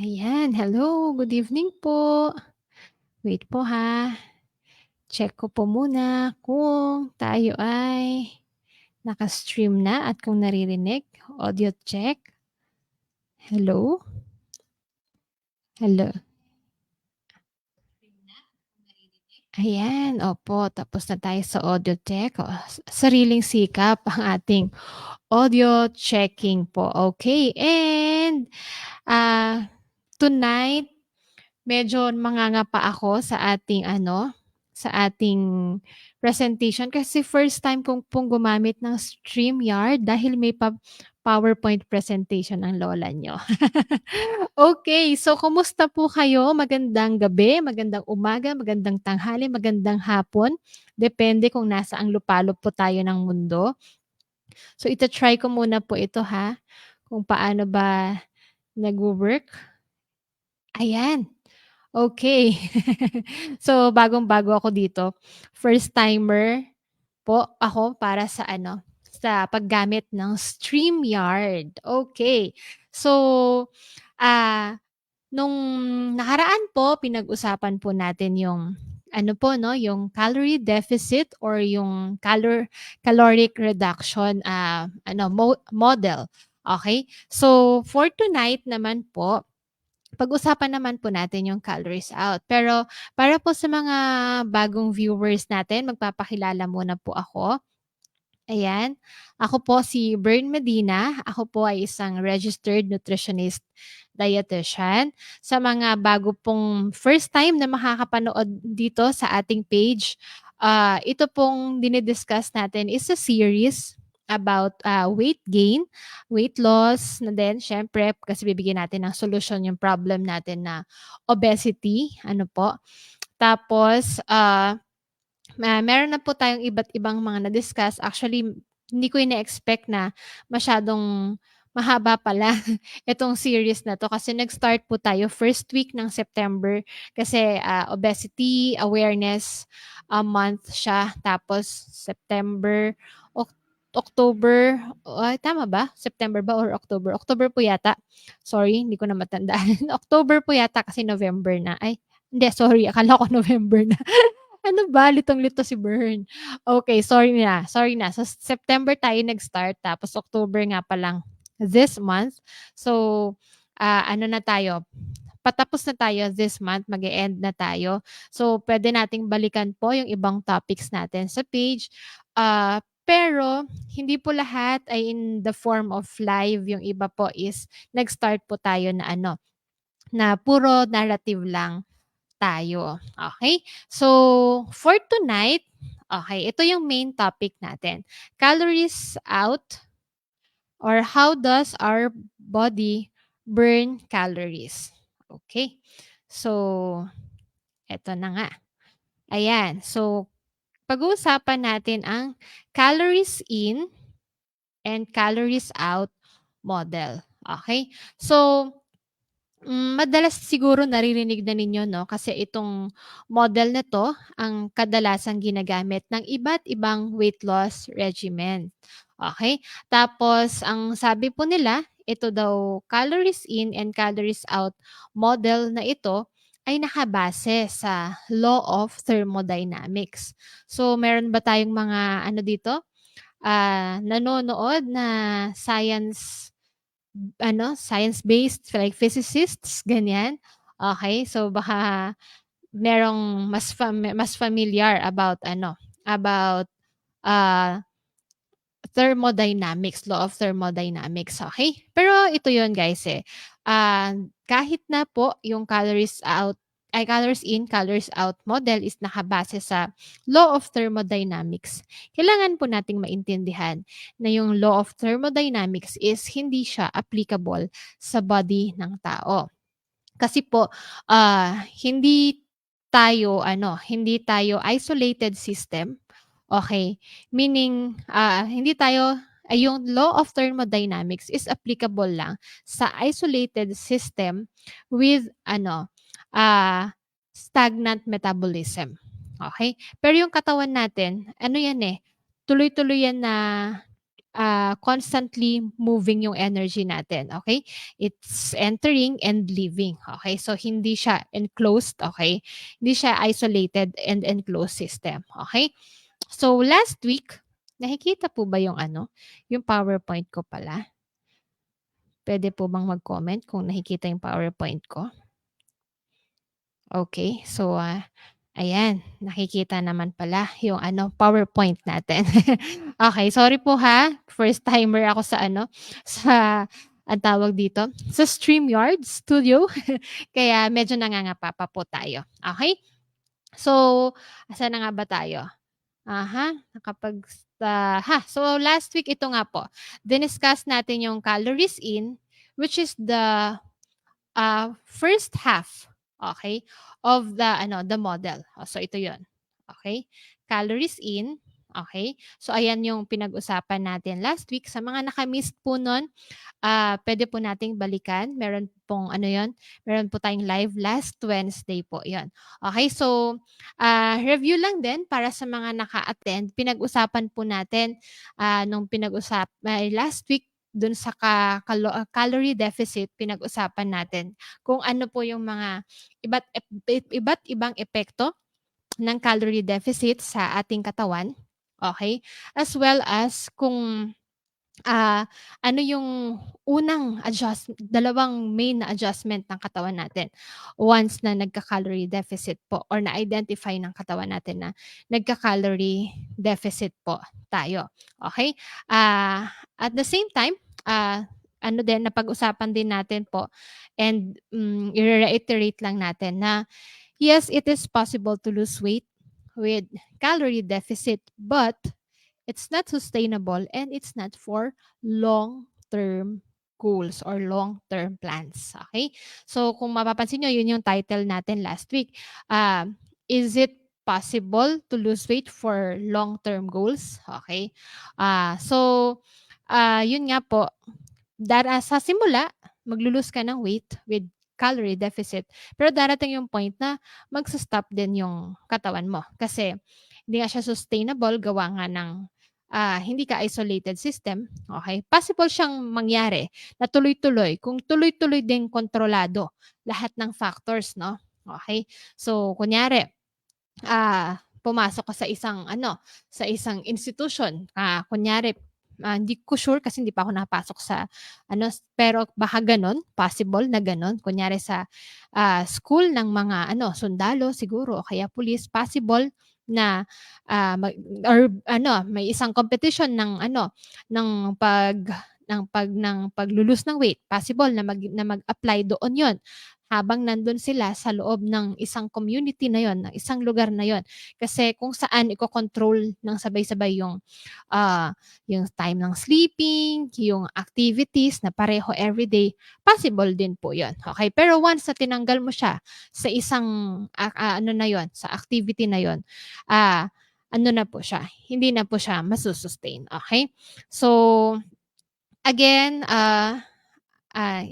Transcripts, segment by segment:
Ayan, hello, good evening po. Wait po ha, check ko po muna kung tayo ay naka-stream na at kung naririnig. Audio check. Hello? Hello? Ayan, opo, tapos na tayo sa audio check. Sariling sikap ang ating audio checking po. Okay, and tonight medyo mangangapa ako sa ating sa ating presentation kasi first time kong pong gumamit ng StreamYard dahil may PowerPoint presentation ang lola niyo. Okay, so kumusta po kayo? Magandang gabi, magandang umaga, magandang tanghali, magandang hapon. Depende kung nasaang lupalop po tayo ng mundo. So ita-try ko muna po ito ha, kung paano ba nagwo-work. Ayan. Okay. So, bagong-bago ako dito. First timer po ako para sa sa paggamit ng StreamYard. Okay. So, ah, nung nakaraan po, pinag-usapan po natin yung po 'no, yung calorie deficit or yung caloric reduction, model. Okay. So, for tonight naman po, pag-usapan naman po natin yung calories out. Pero para po sa mga bagong viewers natin, magpapakilala muna po ako. Ayan, ako po si Bern Medina. Ako po ay isang registered nutritionist dietitian. Sa mga bago pong first time na makakapanood dito sa ating page, ito pong dinidiscuss natin is a series about weight gain, weight loss, na din syempre kasi bibigyan natin ng solution yung problem natin na obesity, ano po. Tapos, meron na po tayong iba't ibang mga na-discuss. Actually, hindi ko ine-expect na masyadong mahaba pala itong series na 'to kasi nag-start po tayo first week ng September kasi, obesity awareness, month siya. Tapos September, October, ay tama ba? September ba or October? October po yata. Sorry, hindi ko na matandaan. October po yata kasi November na. Ay, hindi sorry akala ko November na. Ano ba, litong-lito si Bern. Okay, sorry na. Sa September tayo nag-start tapos October nga pa lang this month. So, ano na tayo, patapos na tayo this month, mag-e-end na tayo. So, puwede nating balikan po yung ibang topics natin sa page. Pero hindi po lahat ay in the form of live, yung iba po is nag-start po tayo na na puro narrative lang tayo. Okay. So, for tonight, okay, ito yung main topic natin. Calories out or how does our body burn calories? Okay. So, eto na nga. Ayan. So, pag-uusapan natin ang calories in and calories out model. Okay. So, madalas siguro naririnig na ninyo 'no, kasi itong model na 'to ang kadalasang ginagamit ng iba't ibang weight loss regimen, okay. Tapos ang sabi po nila, ito daw calories in and calories out model na ito ay nakabase sa law of thermodynamics. So meron ba tayong mga dito, nanonood na science-based like physicists, ganyan. Okay, so baka merong mas familiar about about, ah, thermodynamics, law of thermodynamics, okay. Pero ito yon guys, kahit na po yung calories in, calories out model is nakabase sa law of thermodynamics, kailangan po nating maintindihan na yung law of thermodynamics is hindi siya applicable sa body ng tao. Kasi po, hindi tayo isolated system, okay. Meaning, hindi tayo yung law of thermodynamics is applicable lang sa isolated system with stagnant metabolism, okay. Pero yung katawan natin, tuloy-tuloy yan na constantly moving yung energy natin, okay? It's entering and leaving, okay? So hindi siya enclosed, okay? Hindi siya isolated and enclosed system, okay? So last week, nakikita po ba yung yung PowerPoint ko pala? Puwede po bang mag-comment kung nakikita yung PowerPoint ko? Okay. So, ayan, nakikita naman pala yung PowerPoint natin. Okay, sorry po ha. First timer ako sa sa anong tawag dito, sa StreamYard Studio. Kaya medyo nangangapa pa po tayo. Okay. So, asan na nga ba tayo? So last week ito nga po, diniscuss natin yung calories in, which is the first half, okay, of the model. So ito 'yon. Okay? Calories in, okay? So ayan yung pinag-usapan natin last week. Sa mga naka-miss po nun, puwede po nating balikan. Meron pong meron po tayong live last Wednesday po 'yon. Okay, so, review lang din para sa mga naka-attend. Pinag-usapan po natin, nung last week dun sa calorie deficit, pinag-usapan natin kung ano po yung mga iba't ibang epekto ng calorie deficit sa ating katawan, okay? As well as kung ano yung dalawang main na adjustment ng katawan natin once na nagka-calorie deficit po or na-identify ng katawan natin na nagka-calorie deficit po tayo, okay? At the same time, napag-usapan din natin po and i-reiterate lang natin na yes, it is possible to lose weight with calorie deficit, but it's not sustainable and it's not for long-term goals or long-term plans. Okay? So, kung mapapansin nyo, yun yung title natin last week. Is it possible to lose weight for long-term goals? Okay? Yun nga po, sa simula, maglo-lose ka ng weight with calorie deficit. Pero darating yung point na magsa-stop din yung katawan mo. Kasi hindi nga siya sustainable, gawa nga ng hindi ka isolated system. Okay? Possible siyang mangyari na tuloy-tuloy. Kung tuloy-tuloy din kontrolado lahat ng factors, no? Okay? So, kunyari, pumasok ka sa isang institution, kunyari, hindi ko sure kasi hindi pa ako nakapasok sa pero baka gano'n, possible na gano'n. Kunyari sa, school ng mga sundalo siguro o kaya pulis, possible na, mag or may isang competition ng paglu-lose ng weight. Possible na mag-apply doon 'yon habang nandun sila sa loob ng isang community na 'yon, ng isang lugar na 'yon. Kasi kung saan iko-control ng sabay-sabay yung time ng sleeping, yung activities na pareho everyday, possible din po 'yon, okay? Pero once na tinanggal mo siya sa isang, na 'yon, sa activity na 'yon, na po siya, hindi na po siya masu-sustain, okay? So, again,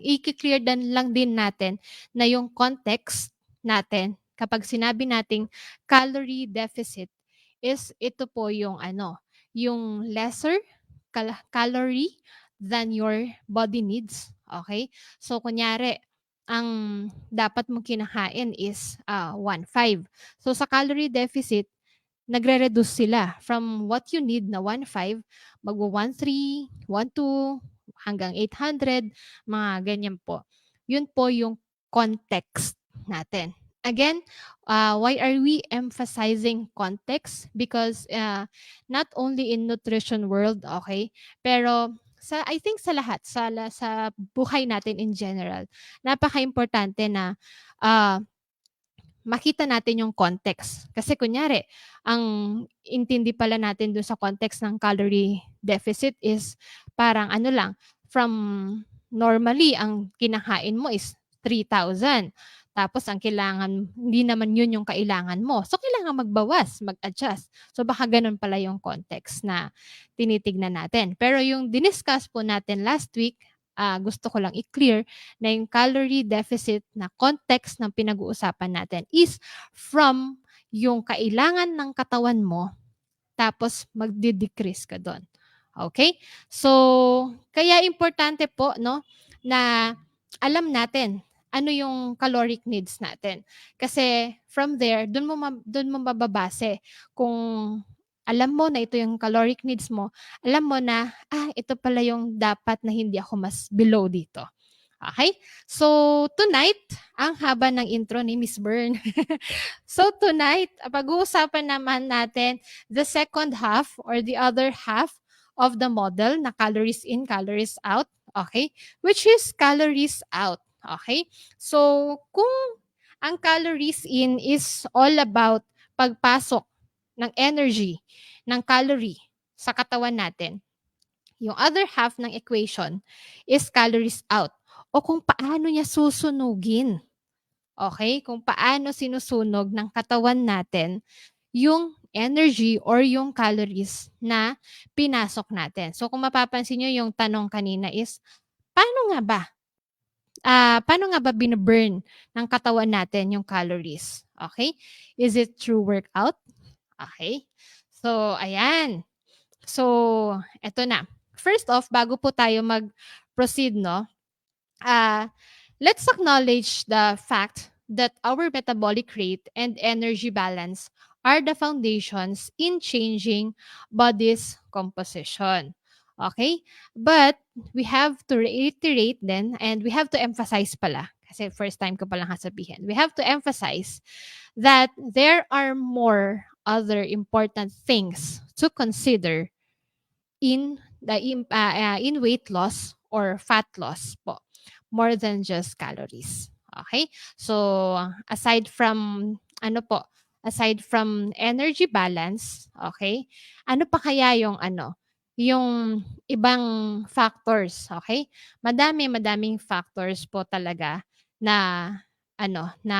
i-clear lang din natin na yung context natin kapag sinabi nating calorie deficit is ito po yung yung lesser calorie than your body needs, okay? So kunyari, ang dapat mong kinakain is 1.5. So sa calorie deficit, nagre-reduce sila from what you need na 1.5, magwa 1.3, 1.2, hanggang 800, mga ganyan po. Yun po yung context natin. Again, why are we emphasizing context? Because not only in nutrition world, okay, pero I think sa lahat, sa buhay natin in general, napaka-importante na uh, makita natin yung context. Kasi kunyari, ang intindi pala natin dun sa context ng calorie deficit is parang lang, from normally, ang kinakain mo is 3,000. Tapos ang kailangan, hindi naman yun yung kailangan mo. So, kailangan magbawas, mag-adjust. So, baka ganun pala yung context na tinitignan natin. Pero yung diniscuss po natin last week, gusto ko lang i-clear na yung calorie deficit na context ng pinag-uusapan natin is from yung kailangan ng katawan mo, tapos magde-decrease ka doon. Okay? So, kaya importante po 'no, na alam natin ano yung caloric needs natin. Kasi from there, dun mo mababase kung alam mo na ito yung caloric needs mo, alam mo na, ito pala yung dapat na hindi ako mas below dito. Okay. So, tonight, ang haba ng intro ni Miss Bern. So, tonight, pag-uusapan naman natin the second half or the other half of the model na calories in, calories out. Okay? Which is calories out. Okay? So, kung ang calories in is all about pagpasok ng energy, ng calorie sa katawan natin, yung other half ng equation is calories out o kung paano niya susunugin. Okay? Kung paano sinusunog ng katawan natin yung energy or yung calories na pinasok natin. So kung mapapansin niyo yung tanong kanina is, paano nga ba? Paano nga ba bine-burn ng katawan natin yung calories? Okay? Is it through workout? Okay? So, ayan. So, eto na. First off, bago po tayo mag-proceed 'no, ah, let's acknowledge the fact that our metabolic rate and energy balance are the foundations in changing body's composition. Okay? But we have to reiterate then and we have to emphasize pala kasi first time ko palang sabihin. We have to emphasize that there are more other important things to consider in weight loss or fat loss po, more than just calories. Okay? So, aside from aside from energy balance, okay? Ano pa kaya yung ibang factors, okay? Madaming factors po talaga na na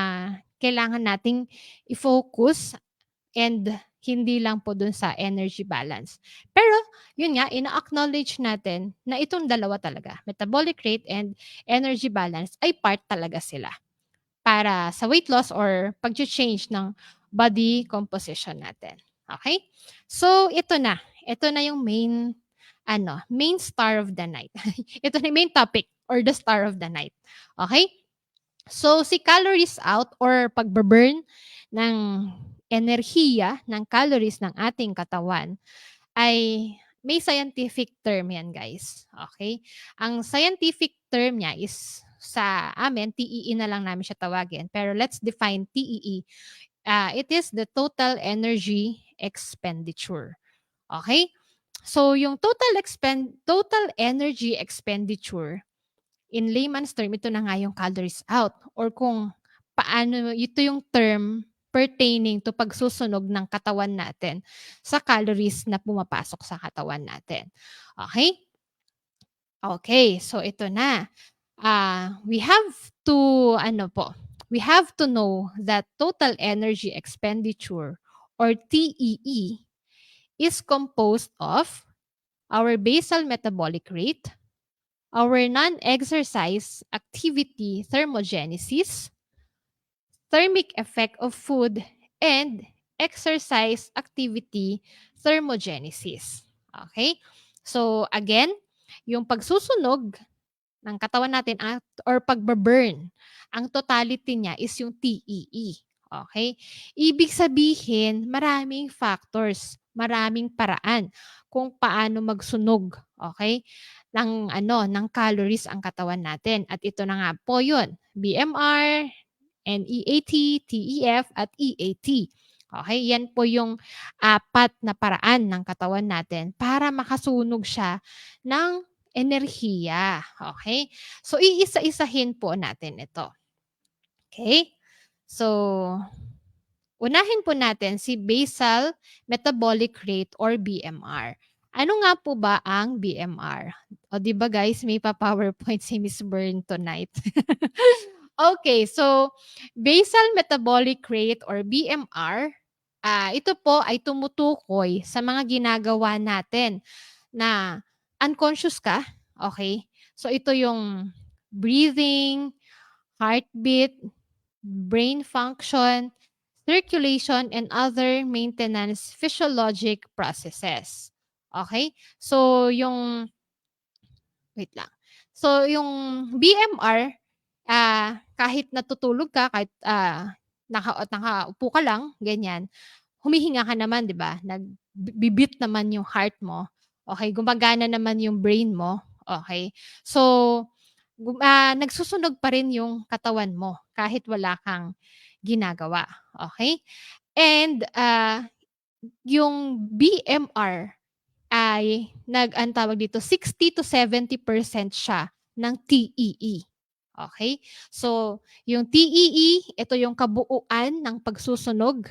kailangan nating i-focus and hindi lang po dun sa energy balance. Pero yun nga, ina-acknowledge natin na itong dalawa talaga, metabolic rate and energy balance ay part talaga sila para sa weight loss or pag-change ng body composition natin. Okay? So ito na. Ito na yung main star of the night. Ito na yung main topic or the star of the night. Okay? So, si calories out or pagbe-burn ng enerhiya, ng calories ng ating katawan ay may scientific term yan, guys. Okay? Ang scientific term niya is sa amin, TEE na lang namin siya tawagin. Pero let's define TEE. It is the total energy expenditure. Okay? So, yung total energy expenditure in layman's term, ito na nga yung calories out or kung paano, ito yung term pertaining to pagsusunog ng katawan natin sa calories na pumapasok sa katawan natin. Okay? Okay, so ito na. We have to, we have to know that total energy expenditure or TEE is composed of our basal metabolic rate, our non-exercise activity thermogenesis, thermic effect of food, and exercise activity thermogenesis. Okay? So again, yung pagsusunog ng katawan natin or pagbe-burn, ang totality niya is yung TEE. Okay? Ibig sabihin, maraming factors, maraming paraan kung paano magsunog, okay? Ng calories ang katawan natin. At ito na nga po 'yun, BMR, NEAT, TEF at EAT. Okay, yan po yung apat na paraan ng katawan natin para makasunog siya ng enerhiya. Okay? So, iisa-isahin po natin ito. Okay? So, unahin po natin si basal metabolic rate or BMR. Ano nga po ba ang BMR? O, di ba guys, may pa-PowerPoint si Miss Bern tonight. Okay, so basal metabolic rate or BMR, ito po ay tumutukoy sa mga ginagawa natin na unconscious ka, okay? So ito yung breathing, heartbeat, brain function, circulation, and other maintenance physiologic processes. Okay? So, yung wait lang. So, yung BMR, kahit natutulog ka, kahit, nakaupo ka lang, ganyan, humihinga ka naman, 'di ba? Nagbi-beat naman yung heart mo, okey, gumagana naman yung brain mo, okey. So, nagsusunog pa rin yung katawan mo kahit wala kang ginagawa, okey? And, yung BMR ay anong tawag dito, 60 to 70% siya ng TEE, okey? So, yung TEE, ito yung kabuuan ng pagsusunog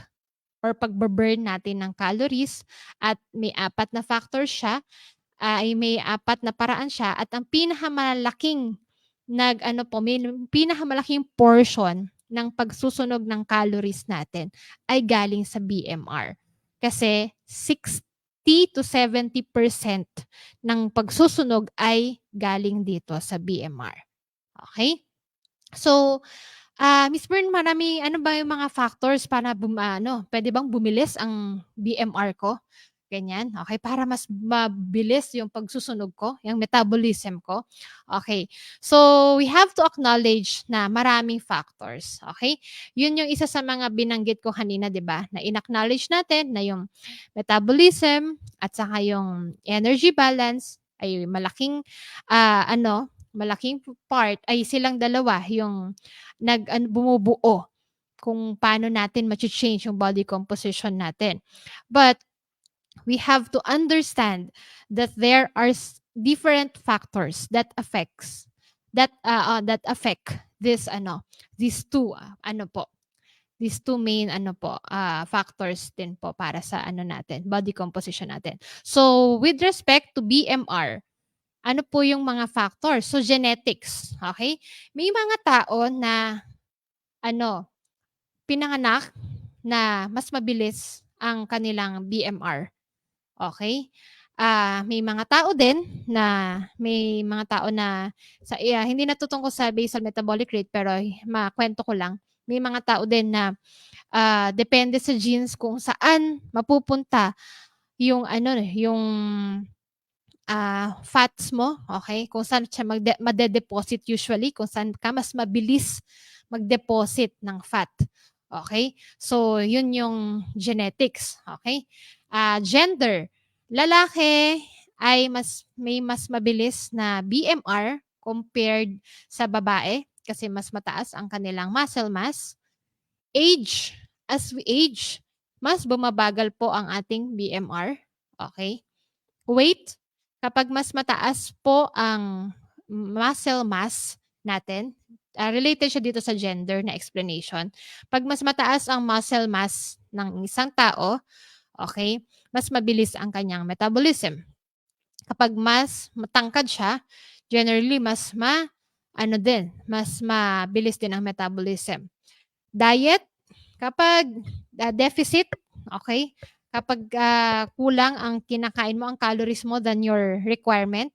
or pagbu-burn natin ng calories at may 4 na factors siya, ay may 4 na paraan siya at ang pinakamalaking nag-ano po, pinakamalaking portion ng pagsusunog ng calories natin ay galing sa BMR. Kasi 60 to 70% ng pagsusunog ay galing dito sa BMR, okey? So, Miss Bern, ano ba yung mga factors para puwede bang bumilis ang BMR ko, ganyan, okey, para mas mabilis yung pagsusunog ko, yung metabolism ko, okey. So, we have to acknowledge na maraming factors, okey? Yun yung isa sa mga binanggit ko kanina, 'di ba, na in-acknowledge natin na yung metabolism at saka yung energy balance ay malaking part ay silang dalawa yung bumubuo kung paano natin macha-change yung body composition natin. But we have to understand that there are different factors that affect these two these two main factors din po para sa body composition natin. So with respect to BMR, ano po yung mga factors? So genetics, okay? May mga tao na ano, pinanganak na mas mabilis ang kanilang BMR, okey? May mga tao na hindi na 'to tungkol sa basal metabolic rate pero makuwento ko lang. May mga tao din na, depende sa genes kung saan mapupunta yung yung fats mo, okay. Kung saan siya made-deposit usually, kung saan ka mas mabilis mag-deposit ng fat, okay. So, yun yung genetics, okay. Gender, lalaki ay mas mabilis na BMR compared sa babae kasi mas mataas ang kanilang muscle mass. Age, as we age, mas bumabagal po ang ating BMR, okay. Weight, kapag mas mataas po ang muscle mass natin, related siya dito sa gender na explanation. 'Pag mas mataas ang muscle mass ng isang tao, okay, mas mabilis ang kanyang metabolism. Kapag mas matangkad siya, generally mas mabilis din ang metabolism. Diet, kapag deficit, okay? Kapag kulang ang kinakain mo, ang calories mo than your requirement,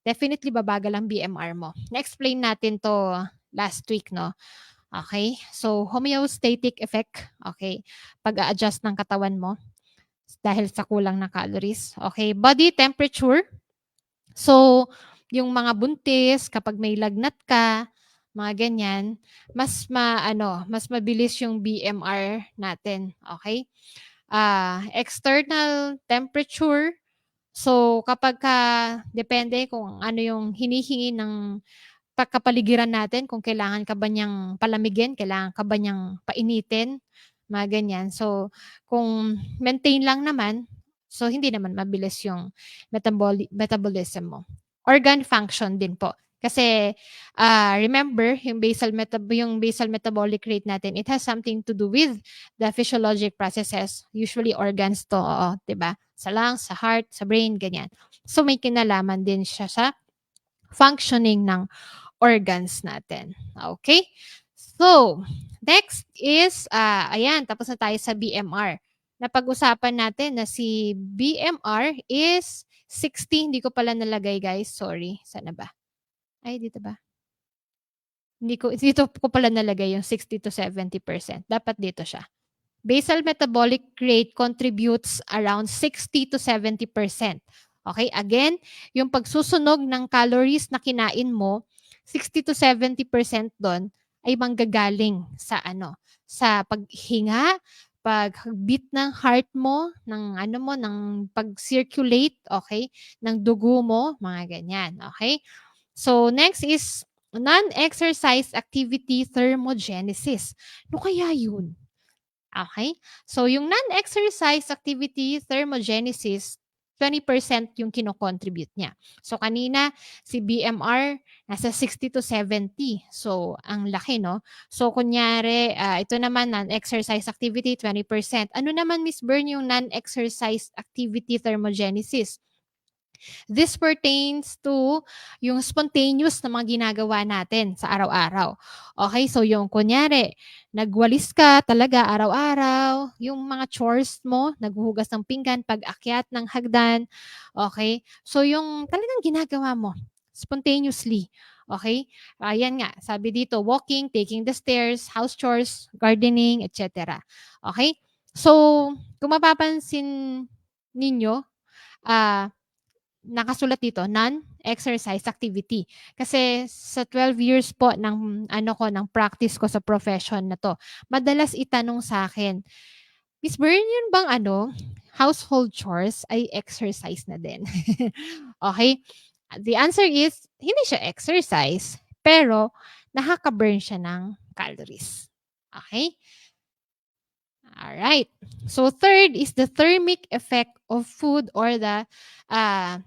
definitely babagal ang BMR mo. Na-explain natin 'to last week, no? Okay? So, homeostatic effect, okay? Pag-a-adjust ng katawan mo dahil sa kulang na calories. Okay, body temperature. So, yung mga buntis, kapag may lagnat ka, mga ganyan, mas mabilis yung BMR natin, okay. External temperature. So, depende kung ano yung hinihingi ng kapaligiran natin, kung kailangan ka ba niyang palamigin, kailangan ka ba niyang painitin, mga ganyan. So, kung maintain lang naman, so hindi naman mabilis yung metabolism mo. Organ function din po. Kasi, remember yung basal metabolic rate natin, it has something to do with the physiologic processes, usually organs 'to, oo, 'di ba? Sa lungs, sa heart, sa brain, ganyan. So, may kinalaman din siya sa functioning ng organs natin. Okay? So, next is, ayan, tapos na tayo sa BMR. Napag-usapan natin na si BMR is 60. Hindi ko pala nalagay, guys. Sorry. Sana ba? Ay, dito ba? Dito ko pala nalagay yung 60 to 70%. Dapat dito siya. Basal metabolic rate contributes around 60 to 70%. Okay, again, yung pagsusunog ng calories na kinain mo, 60 to 70% doon ay manggagaling sa ano, sa paghinga, pagbeat ng heart mo, ng ano mo, ng pag-circulate, okay, ng dugo mo, mga ganyan, okay? So, next is non-exercise activity thermogenesis. Ano kaya yun? Okay? So, yung non-exercise activity thermogenesis, 20% yung kino-contribute niya. So, kanina, si BMR, nasa 60 to 70. So, ang laki, no? So, kunyari, ito naman, non-exercise activity, 20%. Ano naman, Miss Bern, yung non-exercise activity thermogenesis? This pertains to yung spontaneous na mga ginagawa natin sa araw-araw. Okay, so yung kunyari, nagwalis ka talaga araw-araw, yung mga chores mo, naghuhugas ng pinggan, pag-akyat ng hagdan, okay? So yung talagang ginagawa mo, spontaneously, okay? Ayan nga, sabi dito, walking, taking the stairs, house chores, gardening, etc. Okay? So, kung mapapansin ninyo, ah nakasulat dito, non-exercise activity. Kasi sa 12 years po ng ano ko, ng practice ko sa profession na 'to, madalas itanong sa akin, "Miss Bern, yun bang ano, household chores ay exercise na din?" Okay. The answer is, hindi siya exercise, pero nakaka-burn siya ng calories. Okay. Alright. So third is the thermic effect of food or the uh,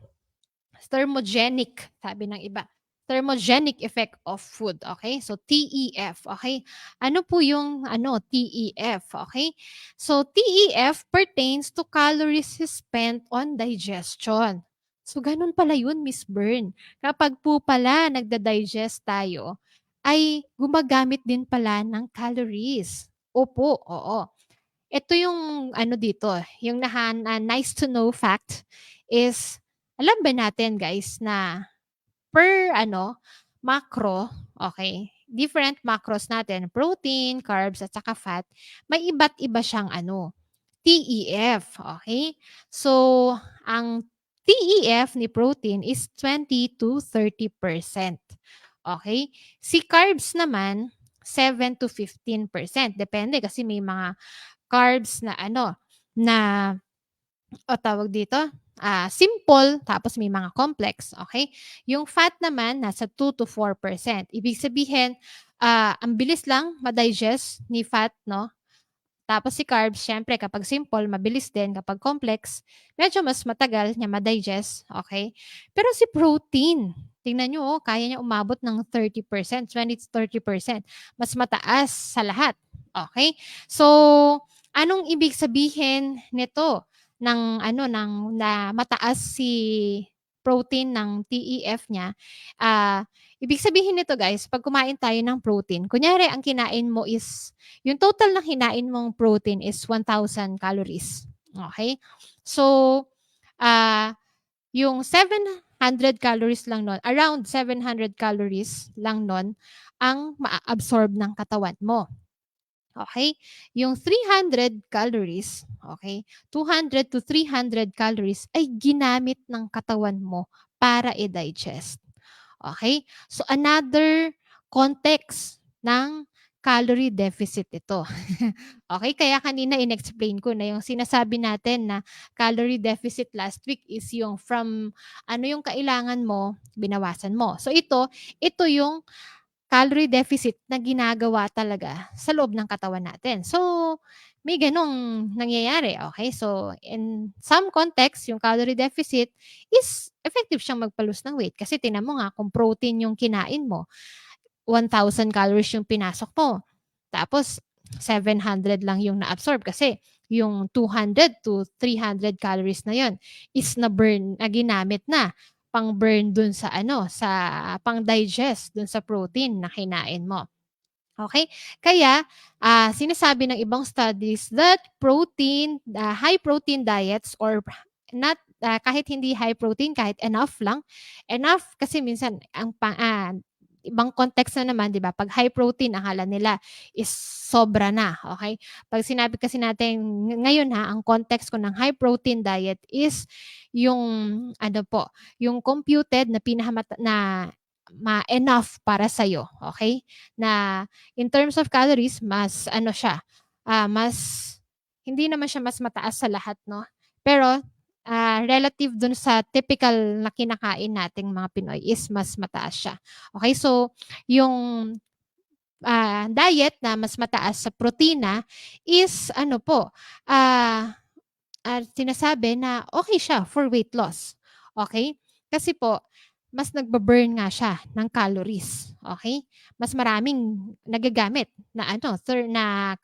thermogenic, sabi ng iba. Thermogenic effect of food, okay? So TEF, okay? Ano po yung ano TEF, okay? So TEF pertains to calories spent on digestion. So ganun pala yun, Miss Bern. Kapag po pala nagda-digest tayo, ay gumagamit din pala ng calories. Opo, oo. Ito yung ano dito, yung nice to know fact is, alam ba natin guys na per ano, macro, okay, different macros natin, protein, carbs, at saka fat, may iba't iba siyang ano, TEF, okay? So, ang TEF ni protein is 20 to 30%. Okay? Si carbs naman, 7 to 15%. Depende kasi may mga carbs na ano, na o tawag dito, simple tapos may mga complex, okay? Yung fat naman nasa 2 to 4%. Ibig sabihin, ang bilis lang ma-digest ni fat, no? Tapos si carbs, syempre kapag simple, mabilis din. Kapag complex, medyo mas matagal niya ma-digest, okay? Pero si protein, tingnan nyo, oh, kaya niya umabot ng 30%, 20 to 30%. Mas mataas sa lahat, okay? So, anong ibig sabihin nito ng ano ng na mataas si protein ng TEF niya? Ibig sabihin nito guys, pag kumain tayo ng protein, kunyari ang kinain mo is yung total na kinain mong protein is 1,000 calories. Okay? So, ah, yung 700 calories lang nun, around 700 calories lang nun, ang maa-absorb ng katawan mo. Okay? Yung 300 calories, okay, 200 to 300 calories ay ginamit ng katawan mo para i-digest. Okay? So, another context ng calorie deficit ito. Okay? Kaya kanina in-explain ko na yung sinasabi natin na calorie deficit last week is yung from ano yung kailangan mo, binawasan mo. So, ito yung calorie deficit na ginagawa talaga sa loob ng katawan natin. So, may ganong nangyayari, okay? So, in some context, yung calorie deficit is effective siyang magpa-lose ng weight kasi tingnan mo nga kung protein yung kinain mo, 1,000 calories yung pinasok mo. Tapos 700 lang yung na-absorb kasi yung 200 to 300 calories na yon is na-burn, na ginamit na pang-burn dun sa ano, sa pang-digest dun sa protein na kinain mo. Okay? Kaya, sinasabi ng ibang studies that protein, high protein diets or not, kahit hindi high protein, kahit enough lang. Enough kasi minsan ibang context na naman, 'di ba, 'pag high protein akala nila is sobra na, okey? 'Pag sinabi kasi natin ngayon ha, ang context ko ng high protein diet is yung ano po, yung computed na na enough para sa'yo, okey? Na in terms of calories mas ano siya, mas hindi naman siya mas mataas sa lahat 'no, pero relative dun sa typical na kinakain nating mga Pinoy is mas mataas siya. Okay, so yung, diet na mas mataas sa protina is ano po, ah, sinasabi na okay siya for weight loss, okay. Kasi po mas nagba-burn nga siya ng calories, okay. Mas maraming nagagamit na ano, na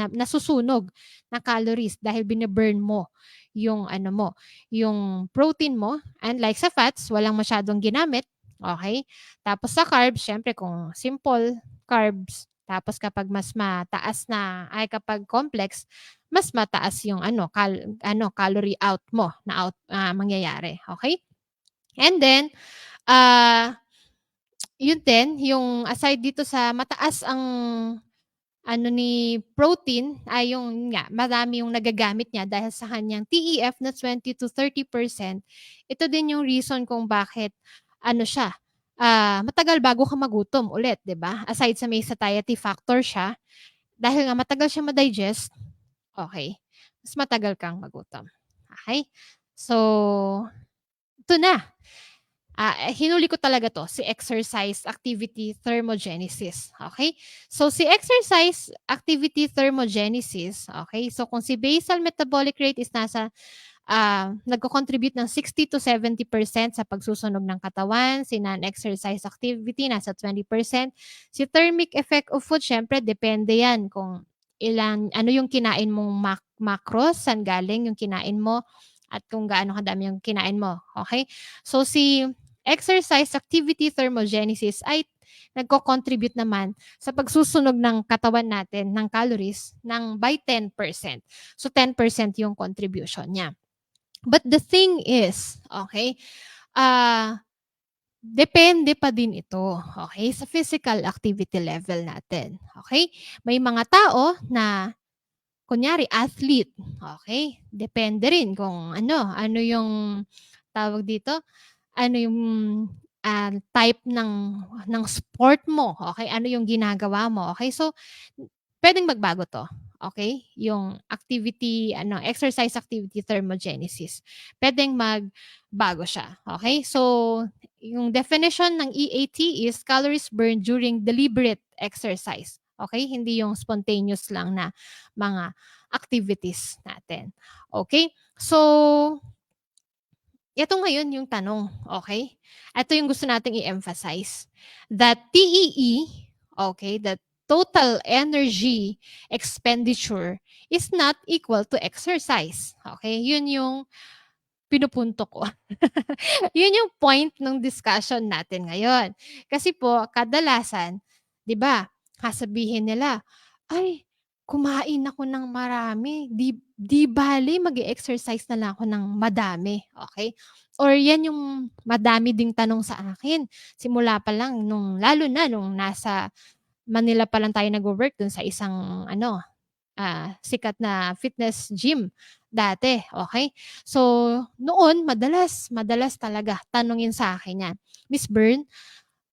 nasusunog na calories dahil bine-burn mo yung ano mo, yung protein mo. Unlike sa fats, walang masyadong ginamit, okay. Tapos sa carbs, siyempre kung simple carbs, tapos kapag mas mataas na ay kapag complex, mas mataas yung ano, calorie out mo na mangyayari, okay. And then, ah, yun din, yung aside dito sa mataas ang ano ni protein ay yung yun nga, marami yung nagagamit niya dahil sa kanyang TEF na 20 to 30%. Ito din yung reason kung bakit ano siya, matagal bago ka magutom ulit, 'di ba? Aside sa may satiety factor siya, dahil nga matagal siya ma-digest, okey, mas matagal kang magutom. Okey? So, ito na. Hinuli ko talaga 'to, si exercise activity thermogenesis, okay. So, si exercise activity thermogenesis, okay. So, kung si basal metabolic rate is nasa, nagko-contribute ng 60 to 70% sa pagsusunog ng katawan, si non-exercise activity nasa 20%. Si thermic effect of food siyempre depende 'yan kung ano yung kinain mong macros, saan galing yung kinain mo at kung gaano kadami yung kinain mo, okay. So, si exercise activity thermogenesis ay nagko-contribute naman sa pagsusunog ng katawan natin ng calories by 10%. So 10% yung contribution niya. But the thing is, okay, depende pa din ito, okay, sa physical activity level natin, okay. May mga tao na kunyari athlete, okay, depende rin kung ano yung tawag dito, ano yung, type ng sport mo, okey? Ano yung ginagawa mo, okey? So, puwedeng magbago 'to, okey? Yung exercise activity thermogenesis, puwedeng magbago siya, okey? So, yung definition ng EAT is calories burned during deliberate exercise, okey? Hindi yung spontaneous lang na mga activities natin, okey? So, ito ngayon yung tanong, okay? Ito yung gusto nating i-emphasize. That TEE, okay, that total energy expenditure is not equal to exercise. Okay? Yun yung pinupunto ko. Yun yung point ng discussion natin ngayon. Kasi po, kadalasan, 'di ba, sasabihin nila, "Ay, kumain ako ng marami, 'di bale mag-e-exercise na lang ako ng madami." Okay. Or 'yan yung madami ding tanong sa akin, simula pa lang lalo na nung nasa Manila pa lang tayo nagwo-work dun sa isang sikat na fitness gym dati, okay. So, noon madalas madalas talaga tanungin sa akin 'yan, "Miss Bern,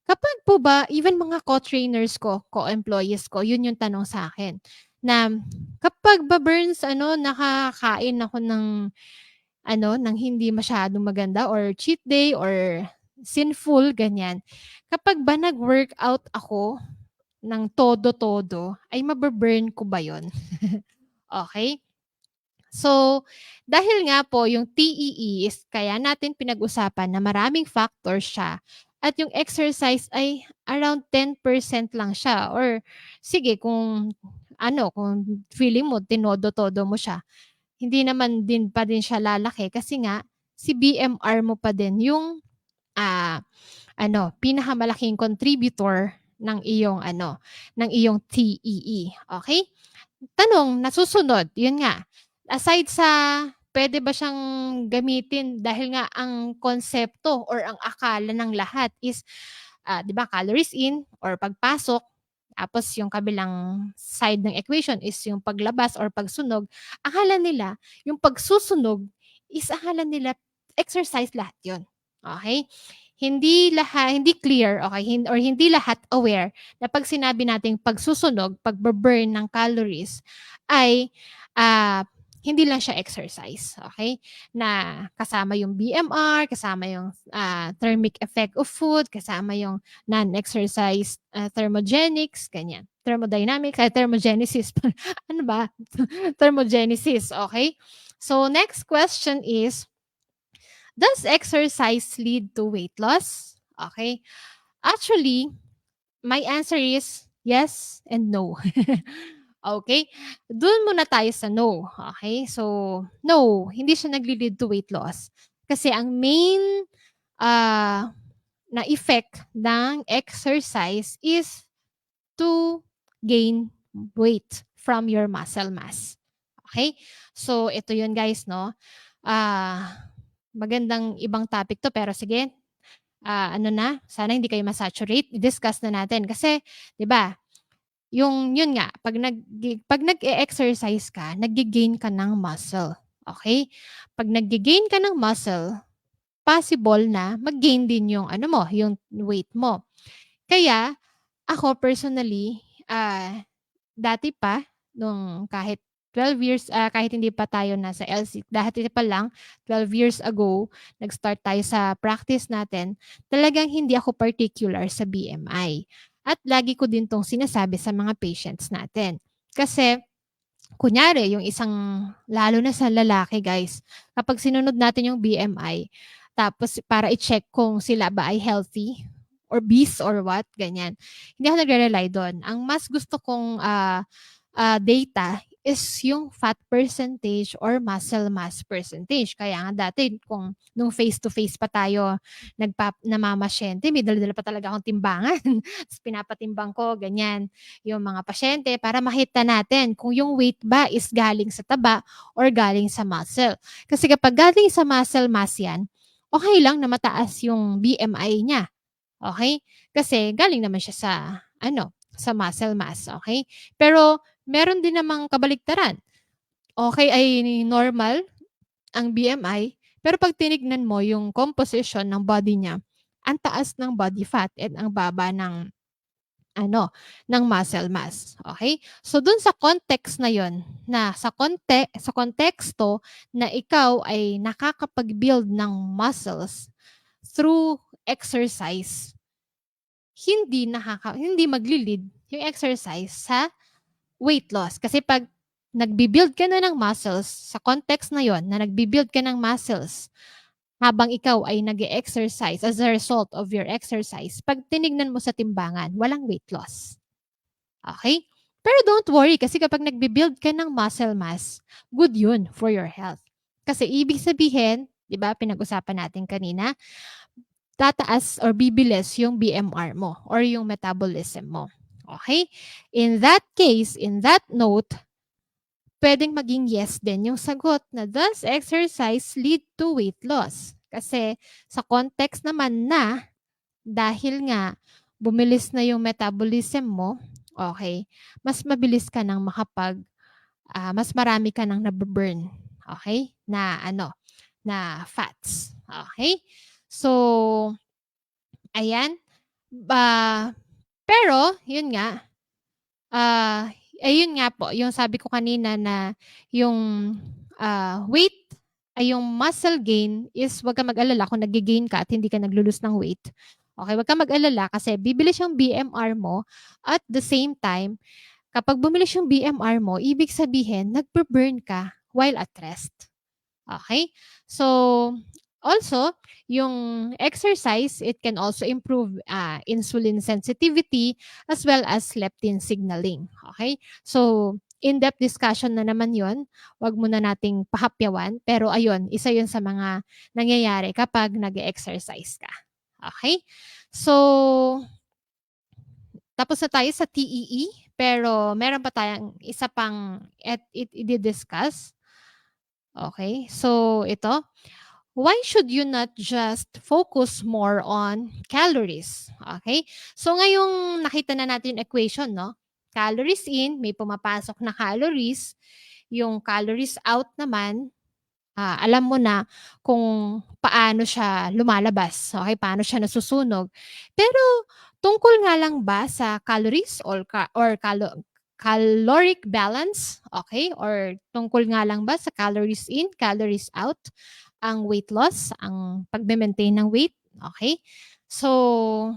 kapag po ba" even mga co-trainers ko, co-employees ko, 'yun yung tanong sa akin na, "Kapag ba Berns nakakain ako ng hindi masyadong maganda or cheat day or sinful," ganyan. "Kapag ba nag-workout ako ng todo-todo ay mabe-burn ko ba 'yun?" Okay. So, dahil nga po yung TEE is kaya natin pinag-usapan na maraming factors siya at yung exercise ay around 10% lang siya or sige kung feeling mo tinodo-todo mo siya, hindi naman din pa din siya lalaki kasi nga si BMR mo pa din yung, ah, pinakamalaking contributor ng iyong TEE, okay. Tanong nasusunod, yun nga, aside sa puwede ba siyang gamitin dahil nga ang konsepto or ang akala ng lahat is 'di ba, calories in or pagpasok, tapos yung kabilang side ng equation is yung paglabas or pagsunog, akala nila yung pagsusunog is akala nila exercise lahat yun, okey? Hindi clear, okey, or hindi lahat aware na 'pag sinabi nating pagsusunog, pagbu-burn ng calories ay, ah, hindi lang siya exercise, okey? Na kasama yung BMR, kasama yung, thermic effect of food, kasama yung non-exercise, thermogenics, ganyan. Thermodynamics, thermogenesis. Ano ba? Thermogenesis, okey? So, next question is, does exercise lead to weight loss? Okay. Actually, my answer is yes and no. Okay? Dun muna tayo sa no. Okay? So, no, hindi siya nagli-lead to weight loss. Kasi ang main ah, na effect ng exercise is to gain weight from your muscle mass. Okay? So, ito yun guys, no? Magandang ibang topic 'to pero sige, ano na, sana hindi kayo ma-saturate, i-discuss na natin. Kasi 'di ba, yun nga, 'pag nag-e-exercise ka, nagge-gain ka ng muscle, okay? 'Pag nagge-gain ka ng muscle, possible na mag-gain din yung ano mo, yung weight mo. Kaya ako personally, dati pa nung kahit 12 years, kahit hindi pa tayo nasa LC, dati pa lang 12 years ago, nag-start tayo sa practice natin, talagang hindi ako particular sa BMI. At lagi ko din 'tong sinasabi sa mga patients natin. Kasi kunyari yung isang lalo na sa lalaki guys, kapag sinunod natin yung BMI, tapos para i-check kung sila ba ay healthy or obese or what, ganyan. Hindi ako nagre-rely dun. Ang mas gusto kong, data is yung fat percentage or muscle mass percentage. Kaya nga dati kung nung face to face pa tayo namamasyente, may dala-dala pa talaga akong timbangan. Ta's pinapatimbang ko ganyan yung mga pasyente para makita natin kung yung weight ba is galing sa taba or galing sa muscle. Kasi kapag galing sa muscle mass yan, okey lang na mataas yung BMI niya, okey? Kasi galing naman siya sa ano, sa muscle mass, okey? Pero meron din namang kabaliktaran. Okey ay normal ang BMI, pero 'pag tinignan mo yung composition ng body niya, ang taas ng body fat and ang baba ng ano, ng muscle mass, okey? So dun sa context na yun, na sa konteksto na ikaw ay nakakapag-build ng muscles through exercise, hindi magli-lead yung exercise sa weight loss. Kasi 'pag nagbi-build ka na ng muscles, sa context na yon na nagbi-build ka ng muscles habang ikaw ay nag-e-exercise as a result of your exercise, 'pag tinignan mo sa timbangan, walang weight loss, okay? Pero don't worry kasi kapag nagbi-build ka ng muscle mass, good yun for your health. Kasi ibig sabihin, 'di ba pinag-usapan natin kanina, tataas or bibilis yung BMR mo or yung metabolism mo, okay? In that case, in that note, puwedeng maging yes din yung sagot na, does exercise lead to weight loss? Kasi sa context naman na dahil nga bumilis na yung metabolism mo, okay, mas mabilis ka ng mas marami ka ng nabu-burn, okey, na ano, na fats, okay. So, ayan, pero yun nga, ayun nga po, yung sabi ko kanina na yung, weight ay yung muscle gain is wag kang mag-alala kung nagge-gain ka at hindi ka naglo-lose ng weight. Okey, wag kang mag-alala kasi bibilis yung BMR mo at the same time, kapag bumilis yung BMR mo, ibig sabihin nagbu-burn ka while at rest. Okay. So, also, yung exercise, it can also improve insulin sensitivity as well as leptin signaling. Okay? So, in-depth discussion na naman yon. Wag muna nating pahapyawan. Pero ayun, isa yun sa mga nangyayari kapag nag-exercise ka. Okay? So, tapos na tayo sa TEE. Pero meron pa tayong isa pang i-discuss. Okay? So, ito. why should you not just focus more on calories? Okay? So ngayong nakita na natin yung equation, no? Calories in, may pumapasok na calories. Yung calories out naman, alam mo na kung paano siya lumalabas, okay? Paano siya nasusunog. Pero tungkol nga lang ba sa calories or caloric balance, okay? Or tungkol nga lang ba sa calories in, calories out, ang weight loss, ang pagme-maintain ng weight, okay? So,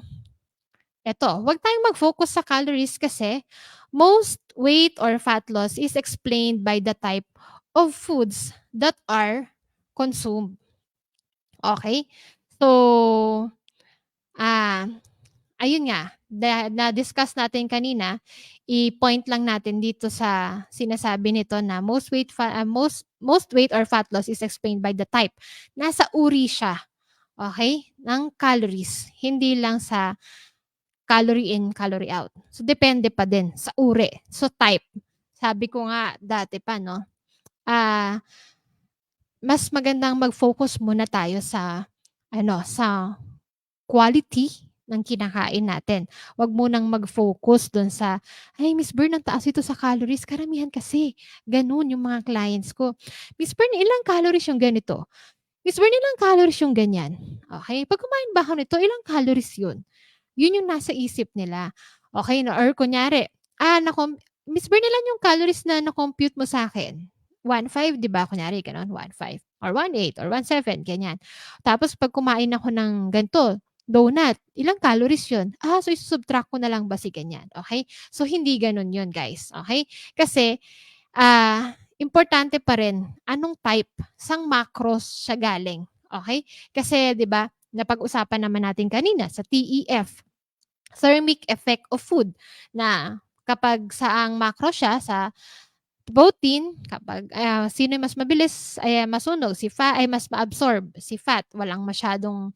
eto, wag tayong mag-focus sa calories kasi most weight or fat loss is explained by the type of foods that are consumed. Okay? So, ah, ayun nga, na-discuss natin kanina, i-point lang natin dito sa sinasabi nito na most weight or fat loss is explained by the type. Nasa uri siya, okay, ng calories, hindi lang sa calorie in, calorie out. So, depende pa din sa uri. So, type. Sabi ko nga dati pa, no? Mas magandang mag-focus muna tayo sa, sa quality ng kinakain natin. Huwag munang mag-focus dun sa, ay, Miss Bern, ang taas ito sa calories. Karamihan kasi. Ganun yung mga clients ko. Miss Bern, ilang calories yung ganito? Miss Bern, ilang calories yung ganyan? Okay? Pag kumain ba ako nito, ilang calories yun? Yun yung nasa isip nila. Okay, na or kunyari, nakom Miss Bern, ilan yung calories na na-compute mo sa'kin? 1.5, 'di ba? Kunyari gano'n, 1.5 or 1.8 or 1.7, ganyan. Tapos 'pag kumain ako ng ganito, donut, ilang calories yun? So isu-subtract ko na lang ba si ganyan, okay? So hindi gano'n yun, guys, okay? Kasi, importante pa rin anong type, sang macros siya galing, okay? Kasi 'di ba, napag-usapan naman natin kanina sa TEF, thermic effect of food, na kapag saang macro siya sa protein, kapag sino yung mas mabilis ay masunog, si fat ay mas ma-absorb, si fat, walang masyadong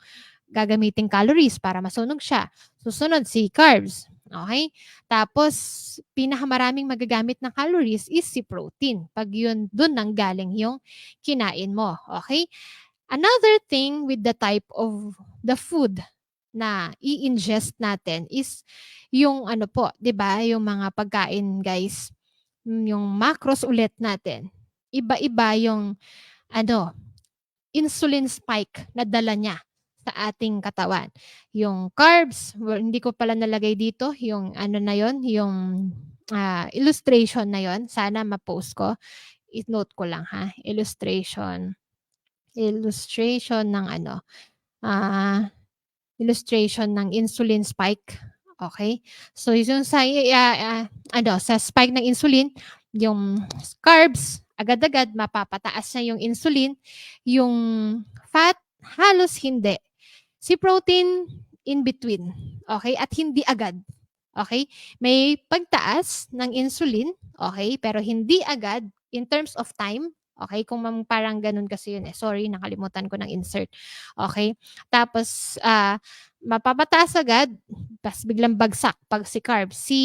gagamiting calories para masunog siya. Susunod si carbs, okay? Tapos pinakamaraming magagamit ng calories is si protein, 'pag yun dun nanggaling yung kinain mo, okay? Another thing with the type of the food na i-ingest natin is yung ano po, 'di ba, yung mga pagkain, guys, yung macros ulit natin. Iba-iba yung ano, insulin spike na dala niya sa ating katawan. Yung carbs, well, hindi ko pala nalagay dito yung ano na yon, yung illustration na yon. Sana ma-post ko. I-note ko lang ha. Illustration ng ano, ah illustration ng insulin spike, okay? So yung sa sa spike ng insulin, yung carbs agad-agad mapapataas na yung insulin, yung fat halos hindi. Si protein in between, okay? At hindi agad, okay? May pagtaas ng insulin, okay? Pero hindi agad in terms of time, okay? Kung parang ganun kasi yun eh. Sorry, nakalimutan ko ng insert. Okay? Tapos, mapapataas agad, tapos biglang bagsak pag si carbs. Si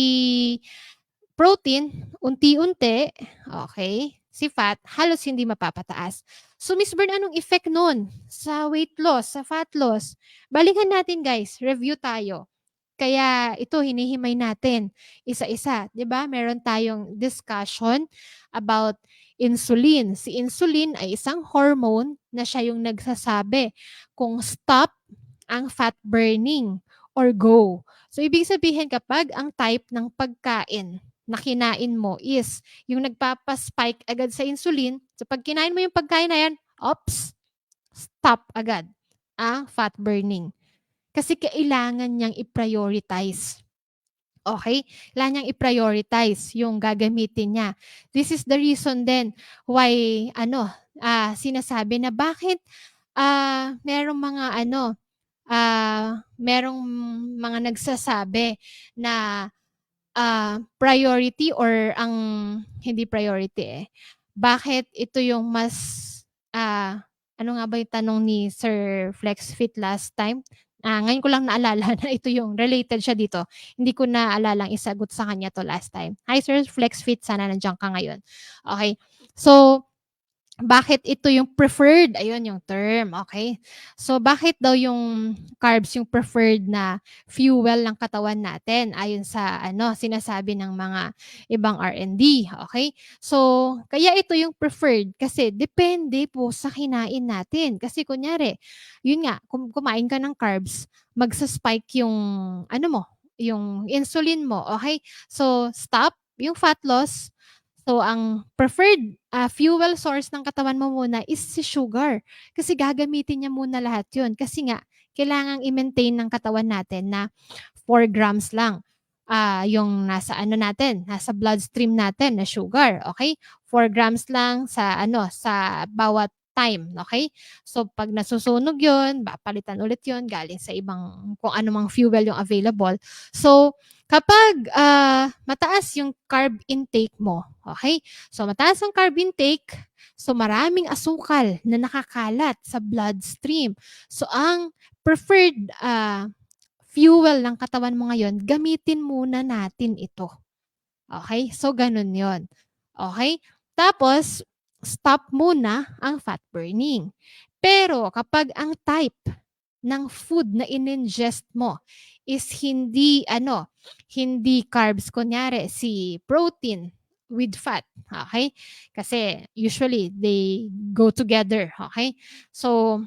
protein, unti-unti, okay? Si fat, halos hindi mapapataas. So, Miss Bern, anong effect nun sa weight loss, sa fat loss? Balikan natin, guys. Review tayo. Kaya ito, hinihimay natin isa-isa. 'Di ba? Meron tayong discussion about insulin. Si insulin ay isang hormone na siya yung nagsasabi kung stop ang fat burning or go. So, ibig sabihin kapag ang type ng pagkain na kinain mo is yung nagpapaspike agad sa insulin, so pag kinain mo yung pagkain na yan, ops, stop agad ang fat burning. Kasi kailangan niyang i-prioritize. Okay? Kailangan niyang i-prioritize yung gagamitin niya. This is the reason then why sinasabi na bakit merong mga merong mga nagsasabi na priority or ang hindi priority bakit ito yung mas ano nga ba yung tanong ni Sir FlexFit last time? Ngayon ko lang naalala na ito yung related siya dito. Hindi ko naalalang isagot sa kanya 'to last time. Hi Sir FlexFit, sana nandiyan ka ngayon. Okay. So, bakit ito yung preferred? Ayun yung term, okay. So, bakit daw yung carbs yung preferred na fuel ng katawan natin ayon sa ano, sinasabi ng mga ibang R&D, okay. So, kaya ito yung preferred kasi depende po sa kinain natin. Kasi kunyari, yun nga, kumain ka ng carbs, magsa-spike yung ano mo, yung insulin mo, okay. So, stop yung fat loss. So, ang preferred, fuel source ng katawan mo muna is si sugar. Kasi gagamitin niya muna lahat 'yun. Kasi nga kailangang i-maintain ng katawan natin na 4 grams lang, yung nasa ano natin, nasa bloodstream natin na sugar, okay. 4 grams lang sa ano, sa bawat time, okay. So, 'pag nasusunog 'yun, papalitan ulit 'yun galing sa ibang kung ano mang fuel yung available. So, kapag, mataas yung carb intake mo, okay. So, mataas ang carb intake, so maraming asukal na nakakalat sa bloodstream. So, ang preferred, fuel ng katawan mo ngayon, gamitin muna natin ito. Okay. So, gano'n 'yon. Okay. Tapos, stop muna ang fat burning. Pero kapag ang type ng food na in-ingest mo is hindi ano, hindi carbs, kunyari si protein with fat, okay. Kasi usually they go together, okay. So,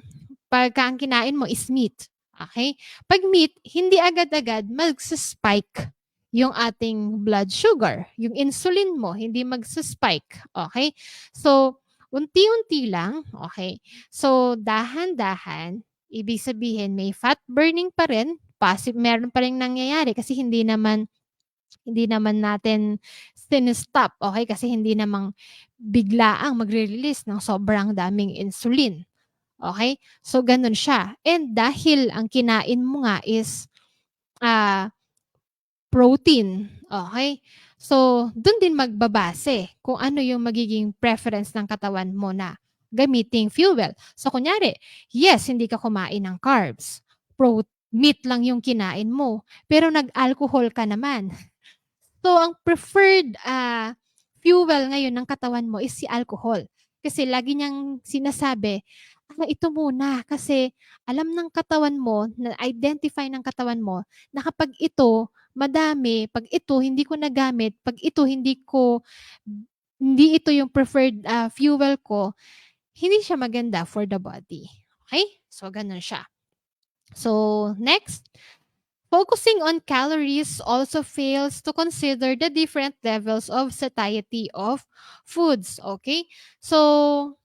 pagka ang kinain mo is meat, okay. 'Pag meat, hindi agad-agad magsa-spike yung ating blood sugar, yung insulin mo hindi magsa-spike, okay. So, unti-unti lang, okay. So, dahan-dahan, ibig sabihin may fat burning pa rin, meron pa ring nangyayari kasi hindi naman natin stop, okay. Kasi hindi namang biglaang magre-release ng sobrang daming insulin, okay. So, gano'n siya, and dahil ang kinain mo nga is, ah protein, okay. So, dun din magbabase kung ano yung magiging preference ng katawan mo na gamiting fuel. So, kunyari, yes, hindi ka kumain ng carbs, meat lang yung kinain mo, pero nag-alcohol ka naman. So, ang preferred, fuel ngayon ng katawan mo is si alcohol. Kasi lagi niyang sinasabi, ito muna kasi alam ng katawan mo, na-identify ng katawan mo na kapag ito madami, 'pag ito hindi ko nagamit, 'pag ito hindi ito yung preferred, fuel ko, hindi siya maganda for the body. Okay. So, gano'n siya. So, next, focusing on calories also fails to consider the different levels of satiety of foods, okay? So,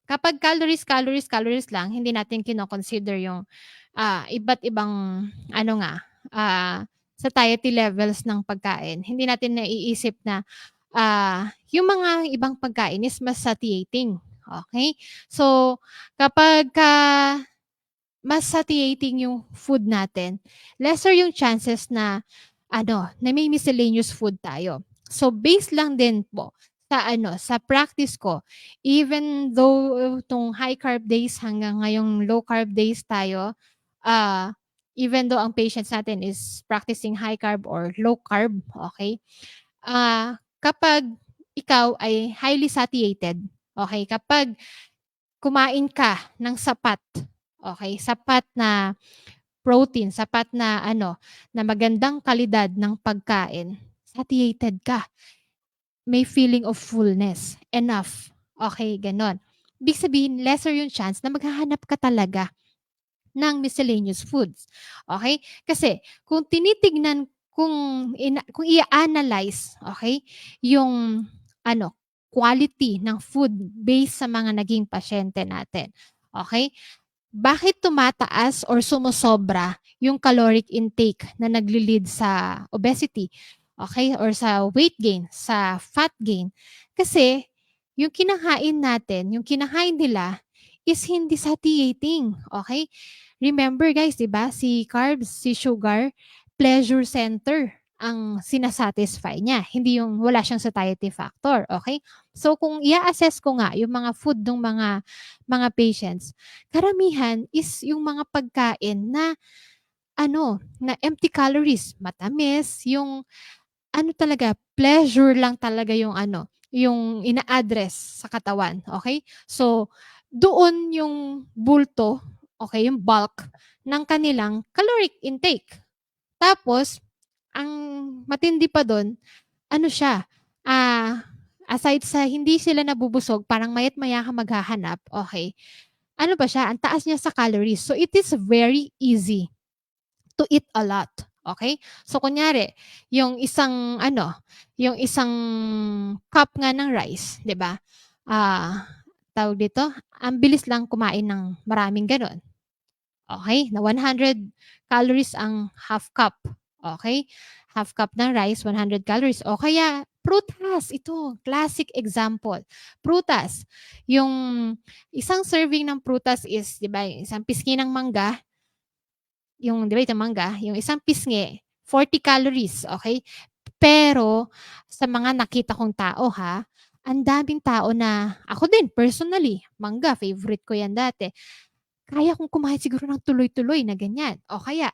kapag calories, calories, calories lang, hindi natin kino-consider yung, iba't ibang ano nga, satiety levels ng pagkain. Hindi natin naiisip na, yung mga ibang pagkain is mas satiating, okay. So, kapagka mas satiating yung food natin, lesser yung chances na ano, na may miscellaneous food tayo. So, based lang din po sa ano, sa practice ko, even though 'tong high carb days hanggang ngayong low carb days tayo, even though ang patients natin is practicing high carb or low carb, okay. Kapag ikaw ay highly satiated, okay, kapag kumain ka ng sapat, okay, sapat na protein, sapat na ano, na magandang kalidad ng pagkain, satiated ka, may feeling of fullness, enough, okay, gano'n. Ibig sabihin lesser yung chance na maghahanap ka talaga ng miscellaneous foods, okay. Kasi kung i-analyze, okay, yung ano, quality ng food based sa mga naging pasyente natin, okay. Bakit tumataas or sumosobra yung caloric intake na nagle-lead sa obesity, okay, or sa weight gain, sa fat gain? Kasi yung kinakain nila is hindi satiating, okay? Remember guys, 'di ba, si carbs, si sugar, pleasure center ang niya, hindi yung wala siyang satiety factor, okay? So kung i-a-assess ko nga yung mga food ng mga patients, karamihan is yung mga pagkain na ano, na empty calories, matamis, yung ano talaga, pleasure lang talaga yung ano. yung ina-address sa katawan, okay? So, doon yung bulto, okay, yung bulk ng kanilang caloric intake. Tapos, ang matindi pa dun, ano siya, aside sa hindi sila nabubusog, parang maya't-maya ka maghahanap, okay, ano pa siya, ang taas niya sa calories. So, it is very easy to eat a lot. Okay? So, kunyari, yung isang, ano, yung isang cup nga ng rice, di ba? Ah, tawag dito, ang bilis lang kumain ng maraming ganun. Okay? Na 100 calories ang half cup. Okay? Half cup ng rice, 100 calories. O kaya, prutas. Ito, classic example. Prutas. Yung isang serving ng prutas is, di ba, isang pisngi ng mangga, yung, di ba, itong mangga, yung isang pisngi, 40 calories, okay? Pero, sa mga nakita kong tao ha, ang daming tao na, ako din, personally, mangga, favorite ko yan dati. Kaya kong kumain siguro ng tuloy-tuloy na ganyan. O kaya,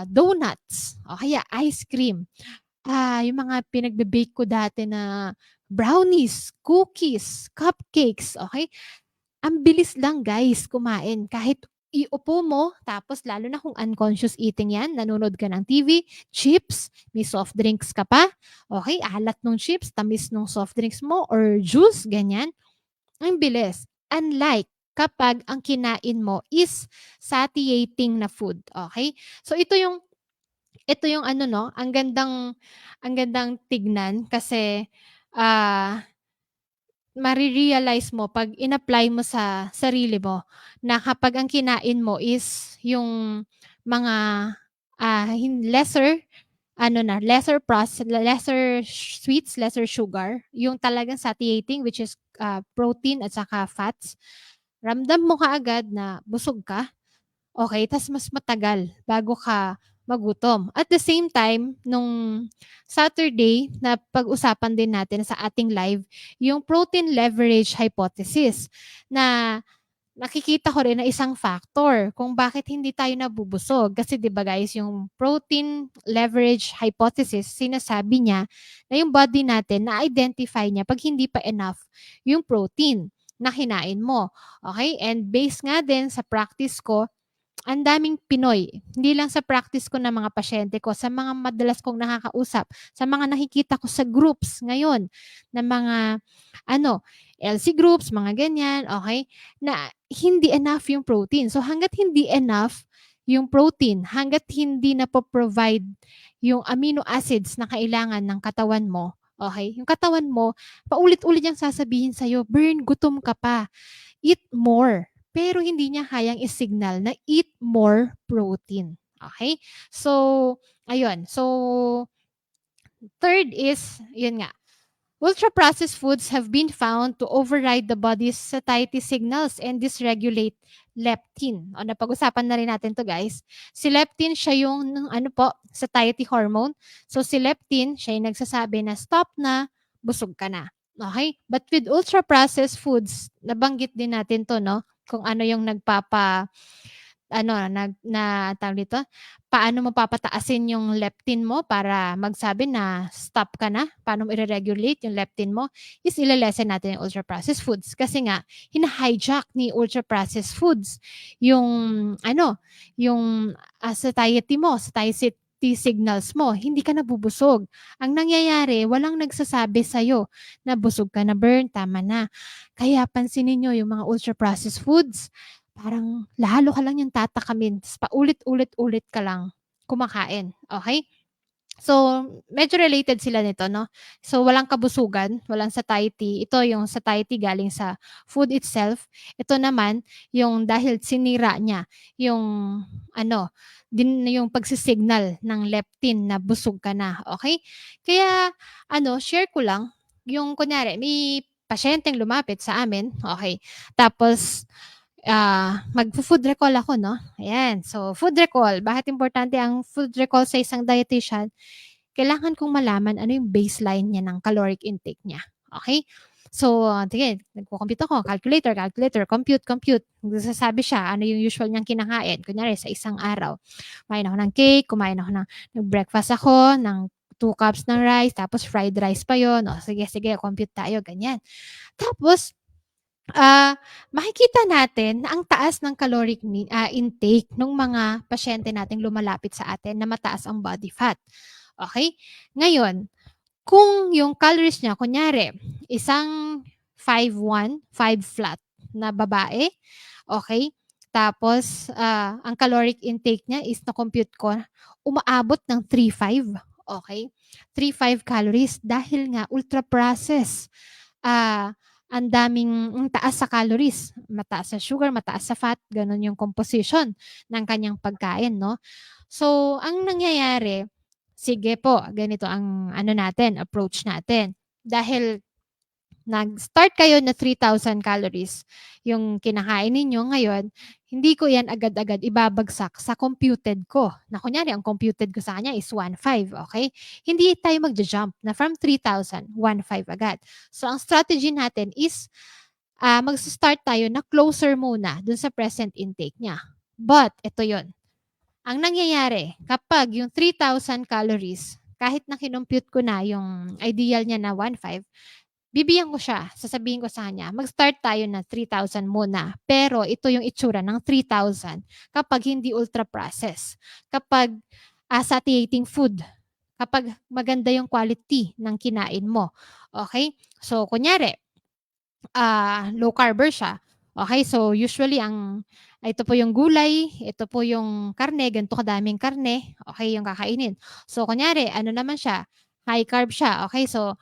donuts, o kaya ice cream. Yung mga pinagbe-bake ko dati na brownies, cookies, cupcakes, okay? Ang bilis lang guys kumain kahit iupo mo tapos lalo na kung unconscious eating 'yan, nanonood ka ng TV, chips, may soft drinks ka pa, okay, alat nung chips, tamis nung soft drinks mo or juice, ganyan, ang bilis. Unlike kapag ang kinain mo is satiating na food, okay? So ito yung ano 'no, ang gandang tignan kasi, ah mare-realize mo 'pag in-apply mo sa sarili mo na kapag ang kinain mo is yung mga, lesser ano na, lesser sweets, lesser sugar, yung talagang satiating which is, protein at saka fats, ramdam mo kaagad na busog ka. Okay, tas mas matagal bago ka magutom. At the same time, nung Saturday na pag-usapan din natin sa ating live, yung protein leverage hypothesis na nakikita ko rin na isang factor kung bakit hindi tayo nabubusog. Kasi 'di ba guys, yung protein leverage hypothesis, sinasabi niya na yung body natin na-identify niya 'pag hindi pa enough yung protein na kinain mo. Okay? And based nga din sa practice ko, ang daming Pinoy, hindi lang sa practice ko ng mga pasyente ko, sa mga madalas kong nakakausap, sa mga nakikita ko sa groups ngayon na mga ano, LC groups, mga ganyan, okay, na hindi enough yung protein. So hangga't hindi enough yung protein, hangga't hindi na provide yung amino acids na kailangan ng katawan mo, okay, yung katawan mo, paulit-ulit yung sasabihin sa'yo, "Burn, gutom ka pa." Eat more. Pero hindi niya kayang i-signal na eat more protein. Okay? So, ayun. So, third is, yun nga, ultra-processed foods have been found to override the body's satiety signals and dysregulate leptin. O, napag-usapan na rin natin to guys. Si leptin, siya yung, ano po, satiety hormone. So, si leptin, siya yung nagsasabi na stop na, busog ka na. Okay? But with ultra-processed foods, nabanggit din natin to, no? Kung ano yung tawag dito, paano mo papataasin yung leptin mo para magsabi na stop ka na, paano mo i-regulate yung leptin mo, is ile-lessen natin yung ultra-processed foods. Kasi nga, hina-hijack ni ultra-processed foods yung, yung satiety mo, satiety signals mo, hindi ka nabubusog. Ang nangyayari, walang nagsasabi sa'yo na busog ka na, burn, tama na. Kaya pansinin nyo yung mga ultra-processed foods, parang lalo ka lang yung tatakamin ta's paulit-ulit-ulit ka lang kumakain, okay? So, medyo related sila nito 'no. So, walang kabusugan, walang satiety. Ito yung satiety galing sa food itself. Ito naman yung dahil sinira niya yung yung pagsisignal ng leptin na busog ka na, okay? Kaya share ko lang yung kunyari may pasyenteng lumapit sa amin, okay, tapos magfo-food recall ako 'no, ayan. So, food recall, bakit importante ang food recall sa isang dietitian? Kailangan kong malaman ano yung baseline niya ng caloric intake niya, okey? So, sige nagko-compute ako, calculator, compute. Magsasabi siya ano yung usual niyang kinakain. Kunyari sa isang araw, kumain ako ng cake, nag-breakfast ako ng 2 cups ng rice, tapos fried rice pa yon. O sige, sige, compute tayo, ganyan. Tapos, makikita natin na ang taas ng caloric intake ng mga pasyente nating lumalapit sa atin na mataas ang body fat. Okay? Ngayon, kung yung calories niya, kunyari, isang 5'1", 5 flat na babae, okay? Tapos, ang caloric intake niya is na-compute ko, umaabot ng 3.5, okay? 3.5 calories dahil nga ultra-processed. Ang ang taas sa calories, mataas sa sugar, mataas sa fat, ganun yung composition ng kanyang pagkain, no? So, ang nangyayari, sige po, ganito ang approach natin. Dahil nag-start kayo na 3,000 calories yung kinakain ninyo ngayon, hindi ko yan agad-agad ibabagsak sa computed ko. Na kunyari, ang computed ko sa kanya is 1.5, okay? Hindi tayo magja-jump na from 3,000, 1.5 agad. So, ang strategy natin is mag-start tayo na closer muna dun sa present intake niya. But, ito yon. Ang nangyayari, kapag yung 3,000 calories, kahit na kinompute ko na yung ideal niya na 1.5, bibigyan ko siya, sasabihin ko sa kanya, mag-start tayo na 3,000 muna. Pero ito yung itsura ng 3,000 kapag hindi ultra-processed. Kapag satiating food. Kapag maganda yung quality ng kinain mo. Okay? So, kunyari, low carber siya. Okay, so usually ito po yung gulay, ito po yung karne, ganito kadaming karne, okay, yung kakainin. So kunyari, ano naman siya, high carb siya. Okay, so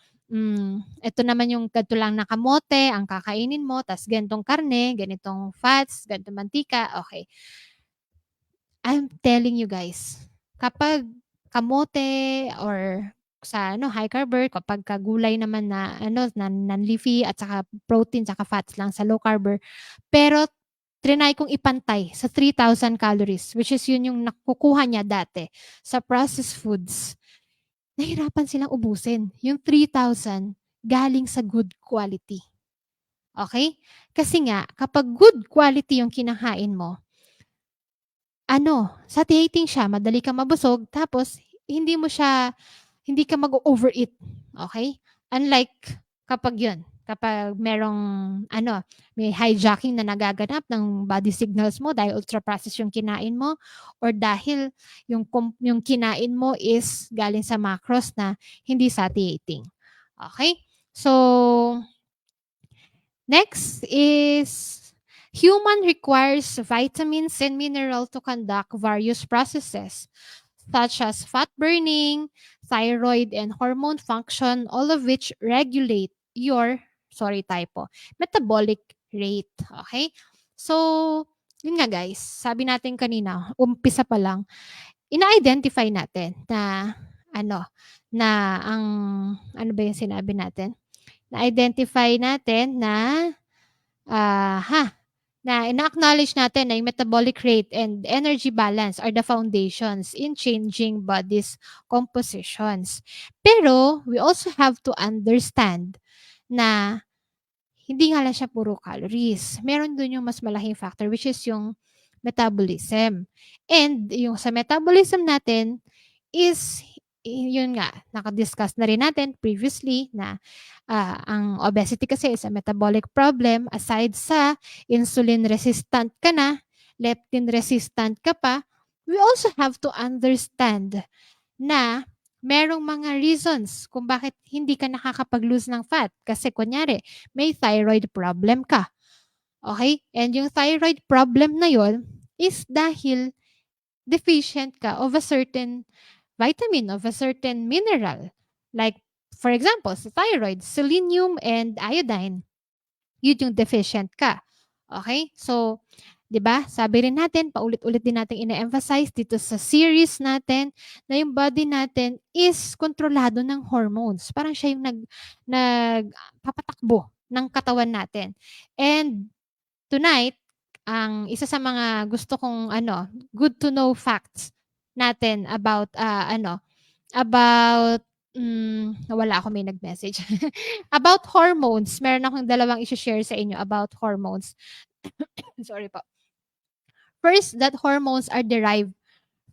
ito naman yung ganito lang na kamote, ang kakainin mo, tas ganitong karne, ganitong fats, ganitong mantika. Okay. I'm telling you guys, kapag kamote or sa high carber, kapag kagulay naman na na non-leafy at saka protein saka fats lang sa low carber. Pero triny kong ipantay sa 3,000 calories, which is yun yung nakukuha niya dati sa processed foods. Nahirapan silang ubusin. Yung 3,000 galing sa good quality. Okay? Kasi nga, kapag good quality yung kinakain mo, satiating siya, madali kang mabusog, tapos hindi ka mag-overeat. Okay? Unlike kapag merong may hijacking na nagaganap ng body signals mo dahil ultra-processed yung kinain mo or dahil yung kinain mo is galing sa macros na hindi satiating. Okay? So, next is human requires vitamins and mineral to conduct various processes such as fat burning, thyroid and hormone function, all of which regulate your, metabolic rate. Okay? So, yun nga guys, sabi natin kanina, umpisa pa lang, ina-identify natin na na ang ba yung sinabi natin? Na-identify natin na na ina-acknowledge natin na yung metabolic rate and energy balance are the foundations in changing body's compositions. Pero, we also have to understand na hindi nga lang siya puro calories. Meron dun yung mas malaking factor which is yung metabolism. And yung sa metabolism natin is yun nga, naka-discuss na rin natin previously na ang obesity kasi is a metabolic problem. Aside sa insulin resistant ka na, leptin resistant ka pa, we also have to understand na merong mga reasons kung bakit hindi ka nakakapag-lose ng fat. Kasi kunyari, may thyroid problem ka. Okay? And yung thyroid problem na yon is dahil deficient ka of a certain vitamin, of a certain mineral. Like, for example, sa thyroid, selenium and iodine. Yun yung deficient ka. Okay? So, 'di ba? Sabi rin natin, paulit-ulit din natin ina-emphasize dito sa series natin na yung body natin is kontrolado ng hormones. Parang siya yung nagpapatakbo ng katawan natin. And tonight, ang isa sa mga gusto kong good to know facts natin about about nawala ako, may nag-message. About hormones, meron akong dalawang i-share sa inyo about hormones. Sorry po. First, that hormones are derived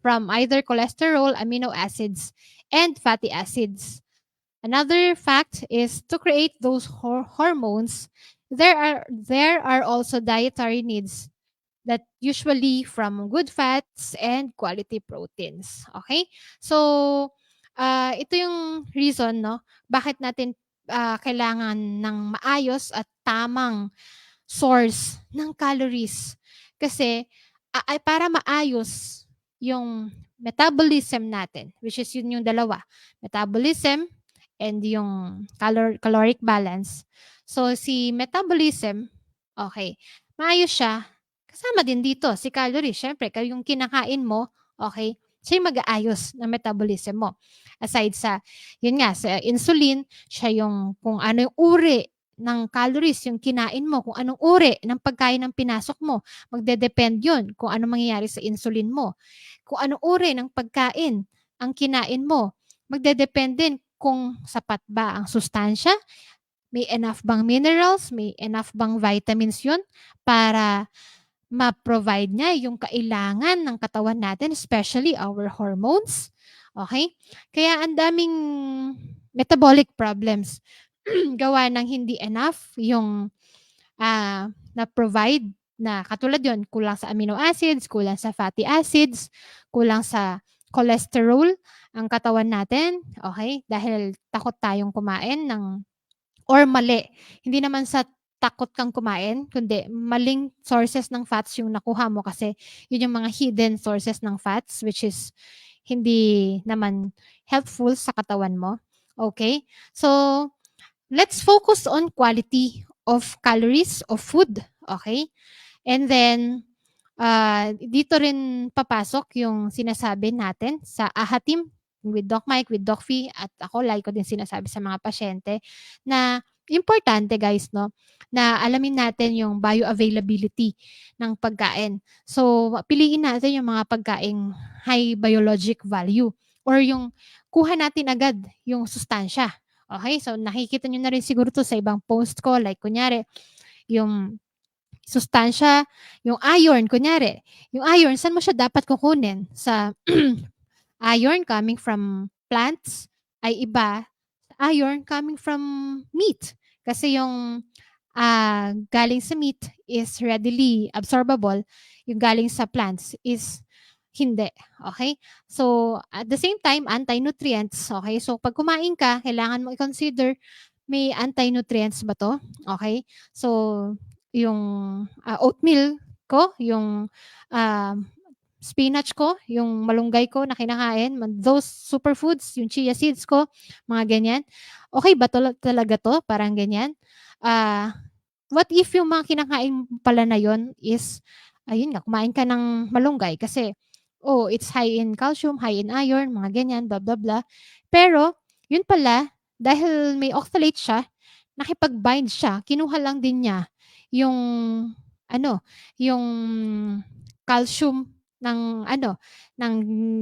from either cholesterol, amino acids, and fatty acids. Another fact is to create those hormones, there are also dietary needs that usually from good fats and quality proteins. Okay? So, ito yung reason, no, bakit natin kailangan ng maayos at tamang source ng calories. Kasi ay para maayos yung metabolism natin, which is yun yung dalawa, metabolism and yung caloric balance. So si metabolism, okay, maayos siya. Kasama din dito si calories. Syempre, yung kinakain mo, okay, siya yung mag-aayos ng metabolism mo. Aside sa, yun nga, sa insulin, siya yung kung ano yung uri ng calories yung kinain mo, kung anong uri ng pagkain ang pinasok mo, magde-depend yun kung ano mangyayari sa insulin mo. Kung anong uri ng pagkain ang kinain mo, magde-depend din kung sapat ba ang sustansya, may enough bang minerals, may enough bang vitamins yun para ma-provide niya yung kailangan ng katawan natin, especially our hormones. Okay? Kaya ang daming metabolic problems gawa ng hindi enough yung na-provide na katulad yon, kulang sa amino acids, kulang sa fatty acids, kulang sa cholesterol ang katawan natin, okay? Dahil takot tayong kumain ng or mali. Hindi naman sa takot kang kumain, kundi maling sources ng fats yung nakuha mo kasi yun yung mga hidden sources ng fats which is hindi naman helpful sa katawan mo. Okay? So, let's focus on quality of calories of food. Okay? And then, dito rin papasok yung sinasabi natin sa AHA team with Doc Mike, with Doc Fee, at ako, like ko din sinasabi sa mga pasyente na importante guys, no, na alamin natin yung bioavailability ng pagkain. So, piliin natin yung mga pagkaing high biologic value or yung kuha natin agad yung sustansya. Okay? So, nakikita nyo na rin siguro to sa ibang post ko. Like, kunyari, yung sustansya, yung iron, kunyari. Yung iron, saan mo siya dapat kukunin? Sa iron coming from plants ay iba sa iron coming from meat. Kasi yung galing sa meat is readily absorbable. Yung galing sa plants is hindi. Okay? So, at the same time, anti-nutrients. Okay? So, pag kumain ka, kailangan mo i-consider may anti-nutrients ba to? Okay? So, yung oatmeal ko, yung ah, spinach ko, yung malunggay ko na kinakain, those superfoods, yung chia seeds ko, mga ganyan. Okay ba talaga to? Parang ganyan. Ah, what if yung mga kinakain pala na yon is, ayun nga, kumain ka ng malunggay kasi, oh, it's high in calcium, high in iron, mga ganyan, blah, blah, blah. Pero, yun pala, dahil may oxalate siya, nakipag-bind siya, kinuha lang din niya yung, ano, yung calcium ng, ng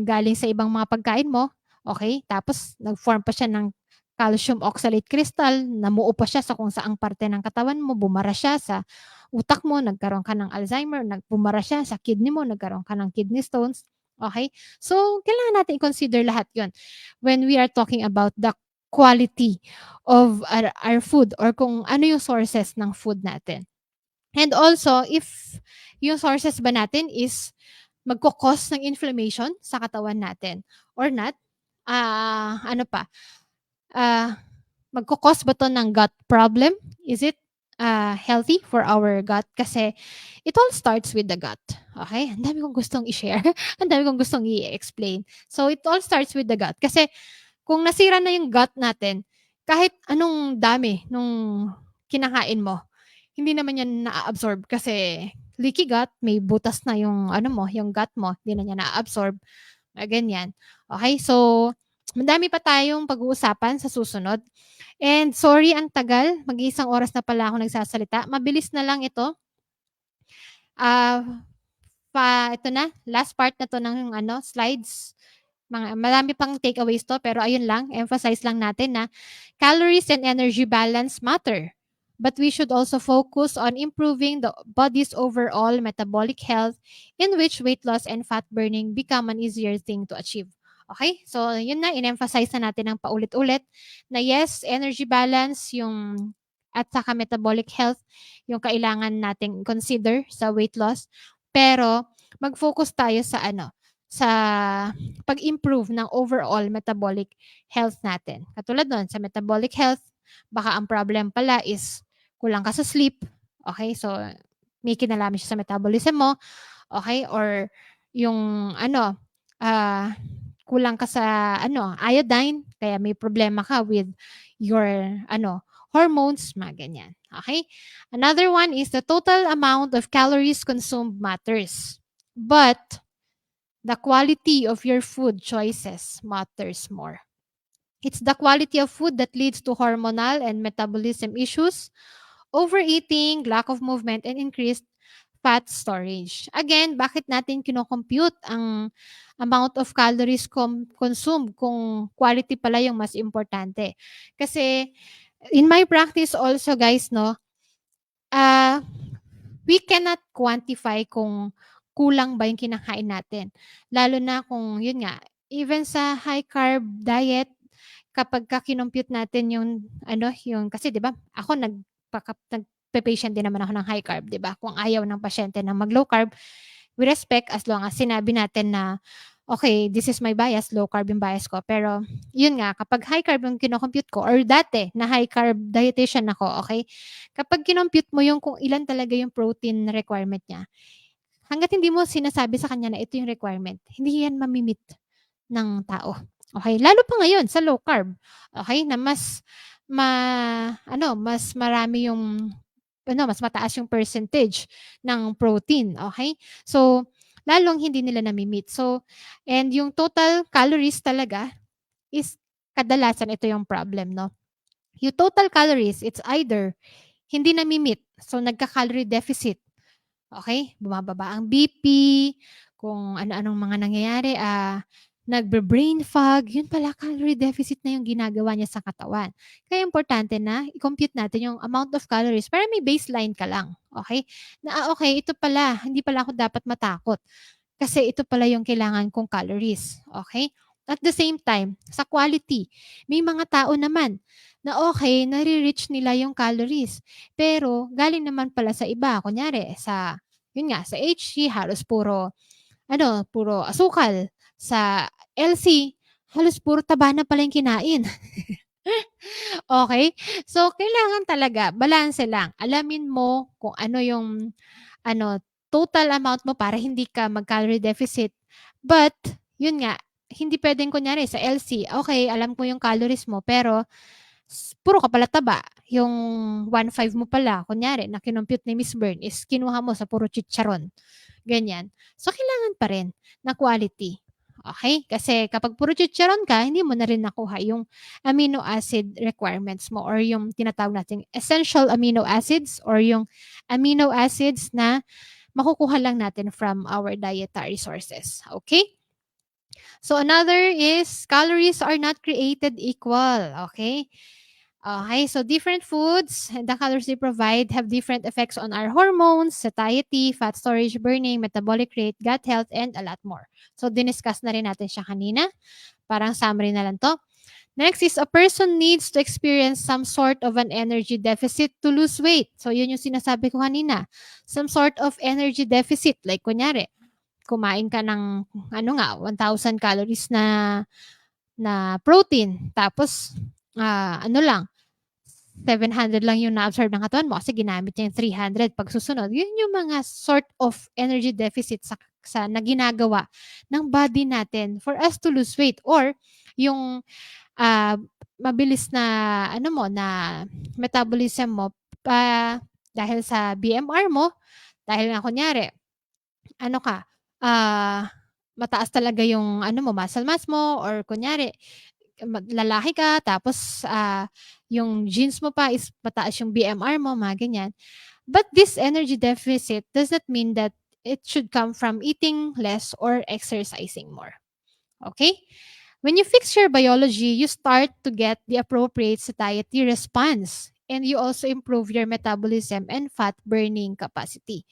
galing sa ibang mga pagkain mo, okay? Tapos, nag-form pa siya ng calcium oxalate crystal, namuo pa siya sa kung saang parte ng katawan mo, bumara siya sa utak mo, nagkaroon ka ng Alzheimer, bumara siya sa kidney mo, nagkaroon ka ng kidney stones. Okay? So, kailangan natin i-consider lahat yon when we are talking about the quality of our food or kung ano yung sources ng food natin. And also, if yung sources ba natin is magkukos ng inflammation sa katawan natin or not, ano pa, ah, magkukos ba to ng gut problem? Is it healthy for our gut? Kasi it all starts with the gut. Okay? Ang dami kong gustong i-share. Ang dami kong gustong i-explain. So, it all starts with the gut. Kasi kung nasira na yung gut natin, kahit anong dami nung kinakain mo, hindi naman yan na-absorb kasi leaky gut, may butas na yung yung gut mo, hindi na niya na-absorb. Ganyan. Okay? So, madami pa tayong pag-uusapan sa susunod. And sorry ang tagal, mag-iisang oras na pala ako nagsasalita. Mabilis na lang ito. Ito na, last part na to ng slides. Marami pang takeaways to, pero ayun lang, emphasize lang natin na calories and energy balance matter. but we should also focus on improving the body's overall metabolic health, in which weight loss and fat burning become an easier thing to achieve. Okay? So, yun na, in-emphasize na natin ng paulit-ulit na yes, energy balance, yung at saka metabolic health, yung kailangan nating consider sa weight loss. Pero, mag-focus tayo sa sa pag-improve ng overall metabolic health natin. Katulad nun, sa metabolic health, baka ang problem pala is kulang ka sa sleep. Okay? So, may kinalaman siya sa metabolism mo. Okay? Or yung ah, kulang ka sa iodine, kaya may problema ka with your hormones, mga ganyan. Okay? Another one is the total amount of calories consumed matters. But the quality of your food choices matters more. It's the quality of food that leads to hormonal and metabolism issues, overeating, lack of movement, and increased fat storage. Again, bakit natin kino-compute ang amount of calories consumed kung quality pala yung mas importante? Kasi in my practice also guys, no, ah we cannot quantify kung kulang ba yung kinakain natin. Lalo na kung yun nga, even sa high carb diet, kapag kinompute natin yung yung kasi 'di ba, ako nagpe-patient din naman ako ng high carb, 'di ba? Kung ayaw ng pasyente na mag-low carb, we respect as long as sinabi natin na, "Okay, this is my bias, low carb yung bias ko." Pero yun nga, kapag high carb yung kino-compute ko or dati na high carb dietitian ako, okay? Kapag kinompute mo yung kung ilan talaga yung protein requirement niya, hangga't hindi mo sinasabi sa kanya na ito yung requirement, hindi yan mami-meet ng tao. Okay? Lalo pa ngayon sa low carb, okay, na mas mas marami yung mas mataas yung percentage ng protein, okay? So, lalong hindi nila nami-meet. So, and yung total calories talaga is kadalasan ito yung problem, no? Yung total calories, it's either hindi nami-meet, so nagka-calorie deficit. Okay, bumababa ang BP, kung ano-anong mga nangyayari, nagbe-brain fog, yun pala calorie deficit na yung ginagawa niya sa katawan. Kaya importante na i-compute natin yung amount of calories para may baseline ka lang, okay? Na, okay, ito pala, hindi pala ako dapat matakot kasi ito pala yung kailangan kong calories, okay? At the same time, sa quality, may mga tao naman na okay, nare-reach nila yung calories. Pero galing naman pala sa iba, kunyari yun nga, sa HC halos puro asukal. Sa LC, halos puro taba na pala yung kinain. Okay? So, kailangan talaga balanse lang. Alamin mo kung ano yung total amount mo para hindi ka mag-calorie deficit. But, yun nga, hindi puwedeng kunyari sa LC, okay, alam ko yung calories mo pero puro ka pala taba. Yung 1.5 mo pala kunyari na kinompute ni Miss Bern is kinuha mo sa puro chicharon, ganyan. So, kailangan pa rin na quality. Okay? Kasi kapag puro chicharon ka, hindi mo na rin nakuha yung amino acid requirements mo or yung tinatawag nating essential amino acids or yung amino acids na makukuha lang natin from our dietary sources. Okay? So another is calories are not created equal. Okay? Okay, so different foods and the calories they provide have different effects on our hormones, satiety, fat storage, burning, metabolic rate, gut health, and a lot more. So, diniscuss na rin natin siya kanina. Parang summary na lang to. Next is a person needs to experience some sort of an energy deficit to lose weight. So, yun yung sinasabi ko kanina. Some sort of energy deficit. Like, kunyari, kumain ka ng 1,000 calories na protein. Tapos, lang, 700 lang yung na-absorb ng katawan mo kasi ginamit niya yung 300 pag susunod. Yun yung mga sort of energy deficit na ginagawa ng body natin for us to lose weight or yung mabilis na na metabolism mo dahil sa BMR mo, dahil nga kunyari ka, mataas talaga yung muscle mass mo or kunyari lalaki ka tapos yung genes mo pa is mataas yung BMR mo, mga ganyan. But this energy deficit does not mean that it should come from eating less or exercising more. Okay? When you fix your biology, you start to get the appropriate satiety response and you also improve your metabolism and fat burning capacity.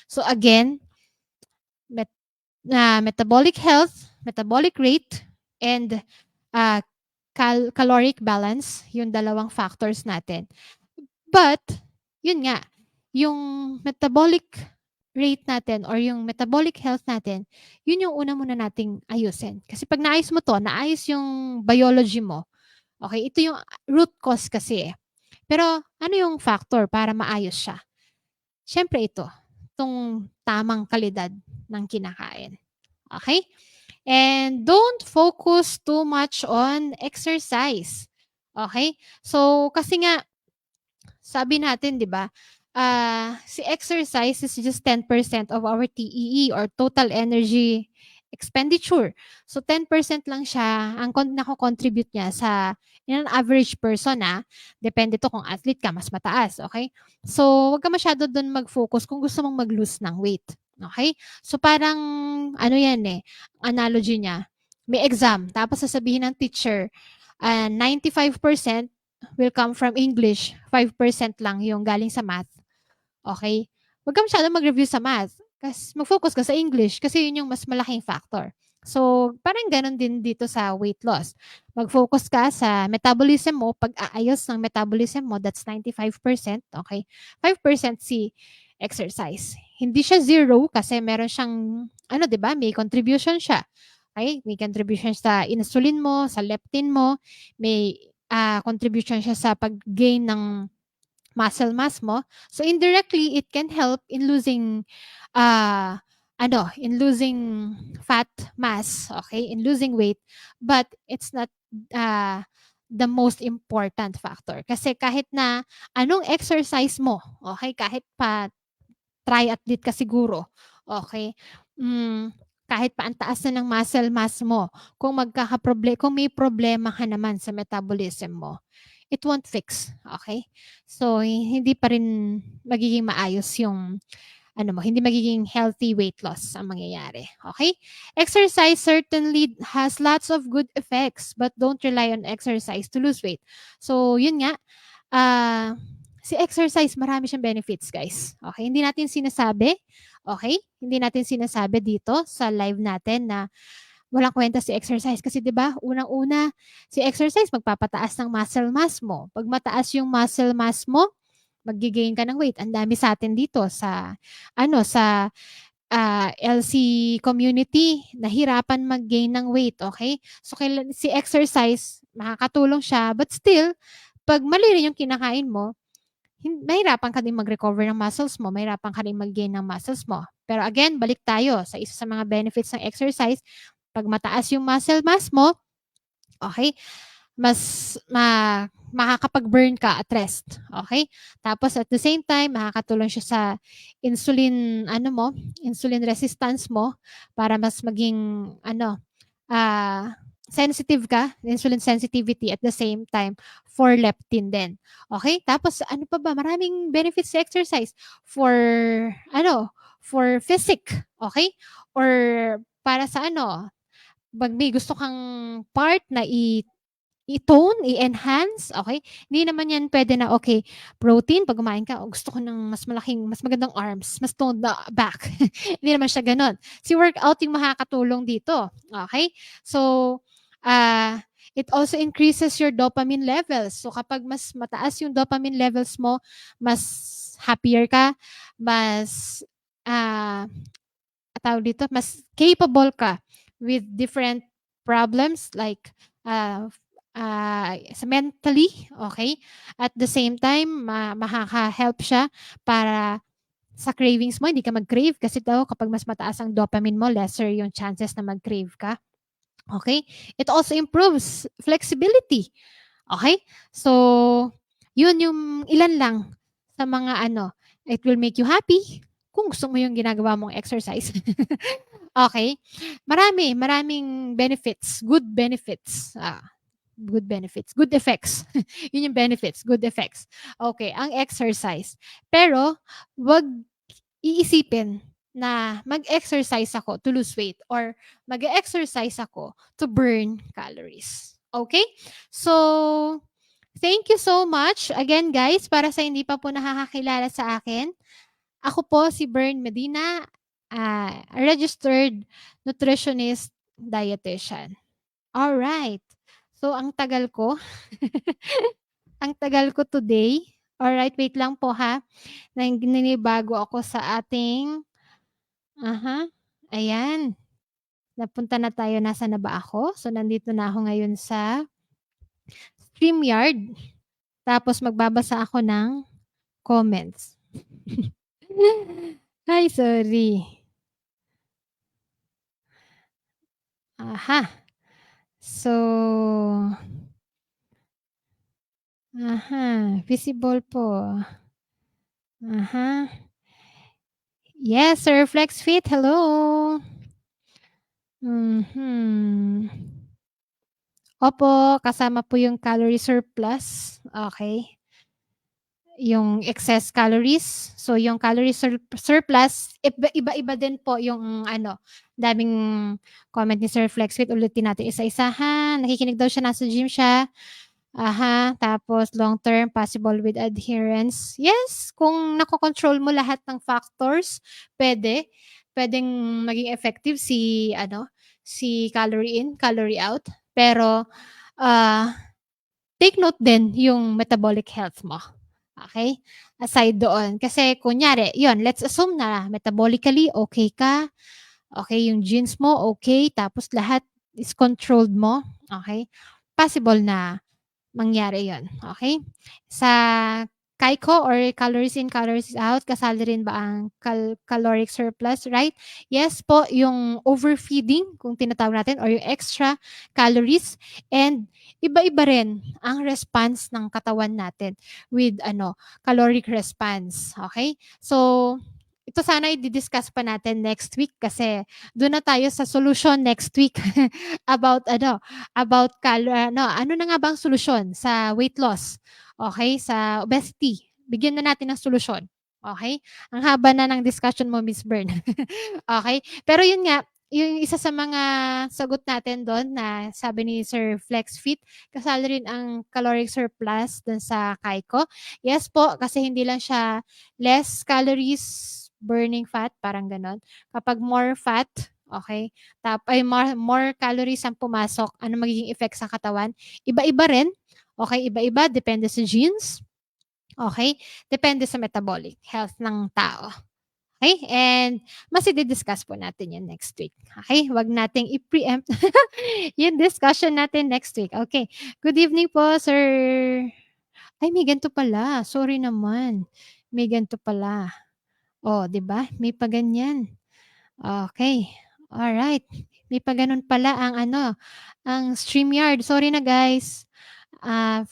So again, metabolic health, metabolic rate, and uh, caloric balance, yung dalawang factors natin. But, yun nga, yung metabolic rate natin or yung metabolic health natin, yun yung una muna nating ayusin. Kasi pag naayos mo to, naayos yung biology mo, okay, ito yung root cause kasi eh. Pero ano yung factor para maayos siya? Siyempre ito, itong tamang kalidad ng kinakain. Okay? And don't focus too much on exercise. Okay? So, kasi nga, sabi natin, di ba, si exercise is just 10% of our TEE or total energy expenditure. So, 10% lang siya ang nako-contribute niya sa in an average person, depende to kung athlete ka, mas mataas, okay? So, wag ka masyado doon mag-focus kung gusto mong mag-lose ng weight. Okay? So, parang, ano yan eh, analogy niya, may exam, tapos sasabihin ng teacher, 95% will come from English, 5% lang yung galing sa math. Okay? Huwag ka masyadong mag-review sa math. Kasi mag-focus ka sa English kasi yun yung mas malaking factor. So, parang ganun din dito sa weight loss. Mag-focus ka sa metabolism mo. Pag-aayos ng metabolism mo, that's 95%. Okay? 5% si exercise. Hindi siya zero kasi meron siyang, ano, di ba? May contribution siya. Okay? May contribution sa insulin mo, sa leptin mo, may contribution siya sa pag-gain ng muscle mass mo. So indirectly, it can help in losing in losing fat mass, okay? In losing weight, but it's not uh, the most important factor. Kasi kahit na anong exercise mo, okay? Kahit pa triathlete ka siguro, okay? Kahit pa ang taas na ng muscle mass mo, kung kung may problema ka naman sa metabolism mo, it won't fix, okay? So, hindi pa rin magiging maayos yung hindi magiging healthy weight loss ang mangyayari. Okay? Exercise certainly has lots of good effects, but don't rely on exercise to lose weight. So, yun nga, si exercise, marami siyang benefits, guys. Okay? Hindi natin sinasabi, okay? Hindi natin sinasabi dito sa live natin na walang kwenta si exercise kasi 'di ba, unang-una, si exercise magpapataas ng muscle mass mo. Pag mataas yung muscle mass mo, magge-gain ka ng weight. Ang dami sa atin dito sa LC community, nahirapan mag-gain ng weight, okay? So si exercise, makakatulong siya, but still, pag mali rin yung kinakain mo, mahirapan ka din mag-recover ng muscles mo, mahirapan ka din mag-gain ng muscles mo. Pero again, balik tayo sa isa sa mga benefits ng exercise. Pag mataas yung muscle mass mo, okay, mas makakapag-burn ka at rest. Okay? Tapos at the same time, makakatulong siya sa insulin, insulin resistance mo para mas maging, sensitive ka, insulin sensitivity at the same time for leptin din. Okay? Tapos ano pa ba? Maraming benefits sa exercise for for physique, okay? Or para sa pag may gusto kang part na i-tone, i-enhance, okay? Hindi naman yan pwede na, okay, protein, pag kumain ka, gusto ko ng mas magandang arms, mas toned na back. Hindi naman siya ganun. Si workout yung makakatulong dito, okay? So, it also increases your dopamine levels. So, kapag mas mataas yung dopamine levels mo, mas happier ka, mas, mas capable ka with different problems like sa mentally, okay? At the same time, makaka-help siya para sa cravings mo, hindi ka mag-crave kasi daw kapag mas mataas ang dopamine mo, lesser yung chances na mag-crave ka. Okay? It also improves flexibility. Okay? So, yun yung ilan lang sa mga it will make you happy kung gusto mo yung ginagawa mong exercise. Okay? Maraming benefits, good benefits. Good benefits, good effects. Yun yung benefits, good effects. Okay, ang exercise. Pero, wag iisipin na mag-exercise ako to lose weight or mag-exercise ako to burn calories. Okay? So, Thank you so much. Again guys, para sa hindi pa po nakakakilala sa akin, ako po si Bern Medina, registered nutritionist dietitian. Alright. So ang tagal ko, ang tagal ko today. Alright, wait lang po ha. Naninibago ako sa ating ayan. Napunta na tayo, nasaan na ba ako? So nandito na ako ngayon sa StreamYard. Tapos magbabasa ako ng comments. Ay, sorry. Aha. So, visible po. Aha. Yes, Sir FlexFit, hello. Mhm. Opo, kasama po yung calorie surplus. Okay. Yung excess calories. So, yung calorie surplus, iba-iba din po yung ano, daming comment ni Sir FlexFit. Ulitin natin isa-isa ha. Nakikinig daw siya, nasa gym siya. Tapos long term, possible with adherence. Yes, kung nakokontrol mo lahat ng factors, pwede. Pwedeng maging effective si ano, si calorie in, calorie out. Pero, ah, take note din yung metabolic health mo. Okay? Aside doon. Kasi kunyari, yun, let's assume na metabolically okay ka, okay yung genes mo, okay, tapos lahat is controlled mo, okay? Possible na mangyari yon, okay? Sa CAICO or calories in, calories out, kasali rin ba ang caloric surplus, right? Yes po, yung overfeeding, kung tinatawag natin, or yung extra calories, and iba-iba rin ang response ng katawan natin with ano, caloric response, okay? So, ito sana i-discuss pa natin next week kasi doon na tayo sa solution next week about ano, about ano na nga bang solusyon sa weight loss, okay, sa obesity. Bigyan na natin ng solusyon, okay? Ang haba na ng discussion mo, Miss Bern. Okay? Pero yun nga, yung isa sa mga sagot natin doon na sabi ni Sir FlexFit, kasali rin ang caloric surplus dun sa KAICO. Yes po, kasi hindi lang siya less calories burning fat, parang gano'n. Kapag more fat, okay, more calories ang pumasok, ano magiging effect sa katawan? Iba-iba rin, okay, iba-iba depende sa genes, okay, depende sa metabolic health ng tao. Okay, and mas i-discuss po natin 'yan next week. Okay, wag nating i-preempt yung discussion natin next week. Okay, good evening po, sir. Ay, may ganito pala, sorry naman. May ganito pala. Oh, 'di ba, may pa ganyan. Okey, alright. May pa gano'n pala ang ano, ang StreamYard. Sorry na guys,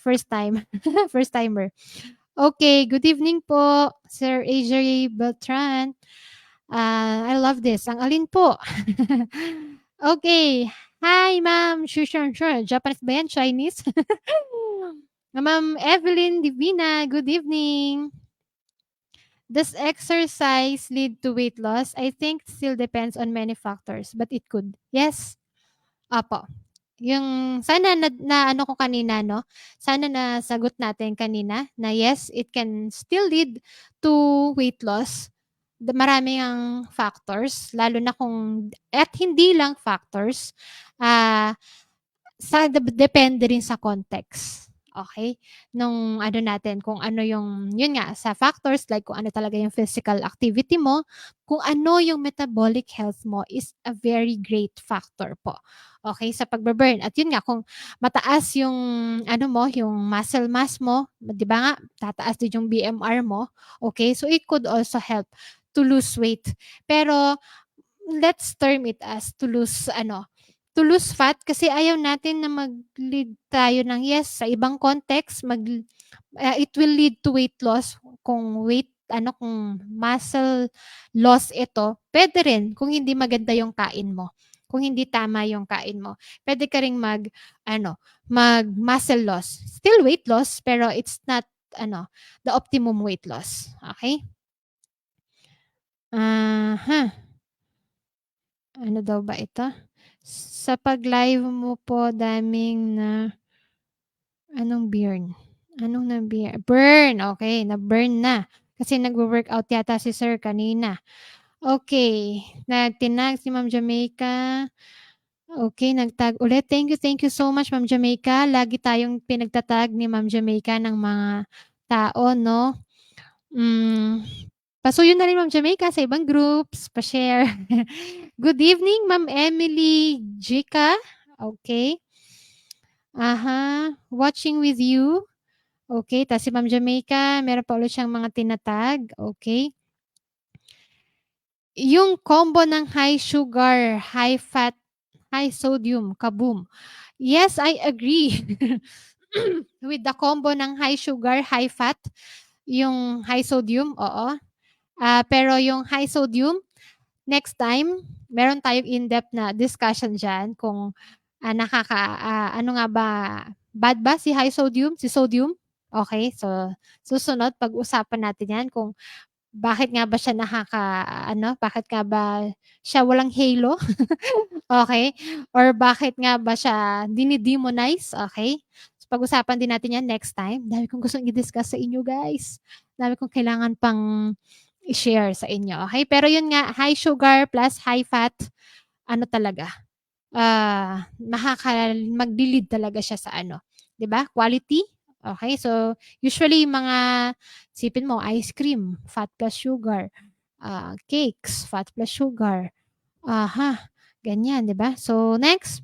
first time, first timer. Okay, good evening po, Sir AJ Beltran. I love this. Ang alin po? Okay. Hi, ma'am. Sure. Japanese ba yan? Chinese? Ma'am Evelyn Divina, good evening. Does exercise lead to weight loss? I think still depends on many factors, but it could. Yes. Opo. Yung sana na ano ko kanina 'no, sana nasagot natin kanina na yes, it can still lead to weight loss. Marami ang factors lalo na kung at hindi lang factors, ah depende rin sa context, okay, nung ano natin kung ano yung yun nga sa factors like kung ano talaga yung physical activity mo, kung ano yung metabolic health mo is a very great factor po, okay, sa pagbe-burn at yun nga kung mataas yung ano mo, yung muscle mass mo, 'di ba nga tataas din yung BMR mo, okay, so it could also help to lose weight. Pero let's term it as to lose fat kasi ayaw natin na mag-lead tayo ng yes, sa ibang context it will lead to weight loss kung kung muscle loss ito, puwede rin kung hindi maganda yung kain mo, kung hindi tama yung kain mo. Puwede ka ring mag-muscle loss. Still weight loss, pero it's not the optimum weight loss, okey? Aha. Ano daw ba ito? Sa pag-live mo po daming na anong beer? Anong burn, okey, na-burn na. Kasi nagwo-workout yata si sir kanina. Okey, tinag si Ma'am Jamaica. Okey, nag-tag ulit. Thank you so much Ma'am Jamaica. Lagi tayong pinagta-tag ni Ma'am Jamaica ng mga tao 'no. Hmm, pasuyo na rin Ma'am Jamaica sa ibang groups, pa-share. Good evening Ma'am Emily Jika. Okey. Watching with you. Okey, ta's si Ma'am Jamaica meron pa ulit siyang mga tina-tag, okey. Yung combo ng high sugar, high fat, high sodium, kaboom. Yes, I agree. With the combo ng high sugar, high fat, yung high sodium, oo. Pero yung high sodium, next time meron tayong in-depth na discussion diyan kung, ano nga ba, bad ba si high sodium, si sodium? Okey, so susunod pag-usapan natin 'yan kung bakit nga ba siya bakit nga ba siya walang halo, okey, or bakit nga ba siya dini-demonize, okey. So pag-usapan din natin 'yan next time. Dami kong gustong i-discuss sa inyo guys. Dami kong kailangan pang i-share sa inyo, okey. Pero 'yun nga, high sugar plus high fat, ano talaga, magli-lead talaga siya sa 'di ba, quality. Okey, so usually yung mga isipin mo ice cream, fat plus sugar, cakes, fat plus sugar, ganyan 'di ba? So next,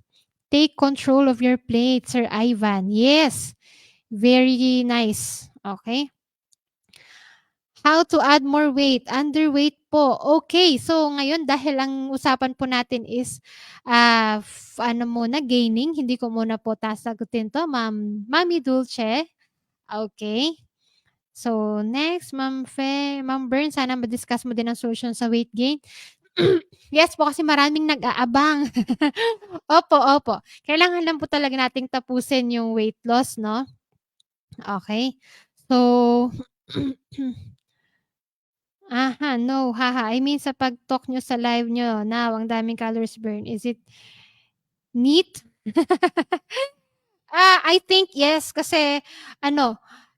take control of your plate, Sir Ivan. Yes, very nice. Okey. How to add more weight, underweight po. Okay, so ngayon dahil ang usapan po natin is, gaining, hindi ko muna po sasagutin 'to, Mami Dulce. Okay. So next, Ma'am Bern, sana ma-discuss mo din ang solusyon sa weight gain. Yes po, kasi maraming nag-aabang. Opo, opo. Kailangan lang po talaga nating tapusin yung weight loss 'no. Okay. So no, haha. I mean sa pag-talk niyo sa live niyo, now ang daming calories burn, is it neat? I think yes, kasi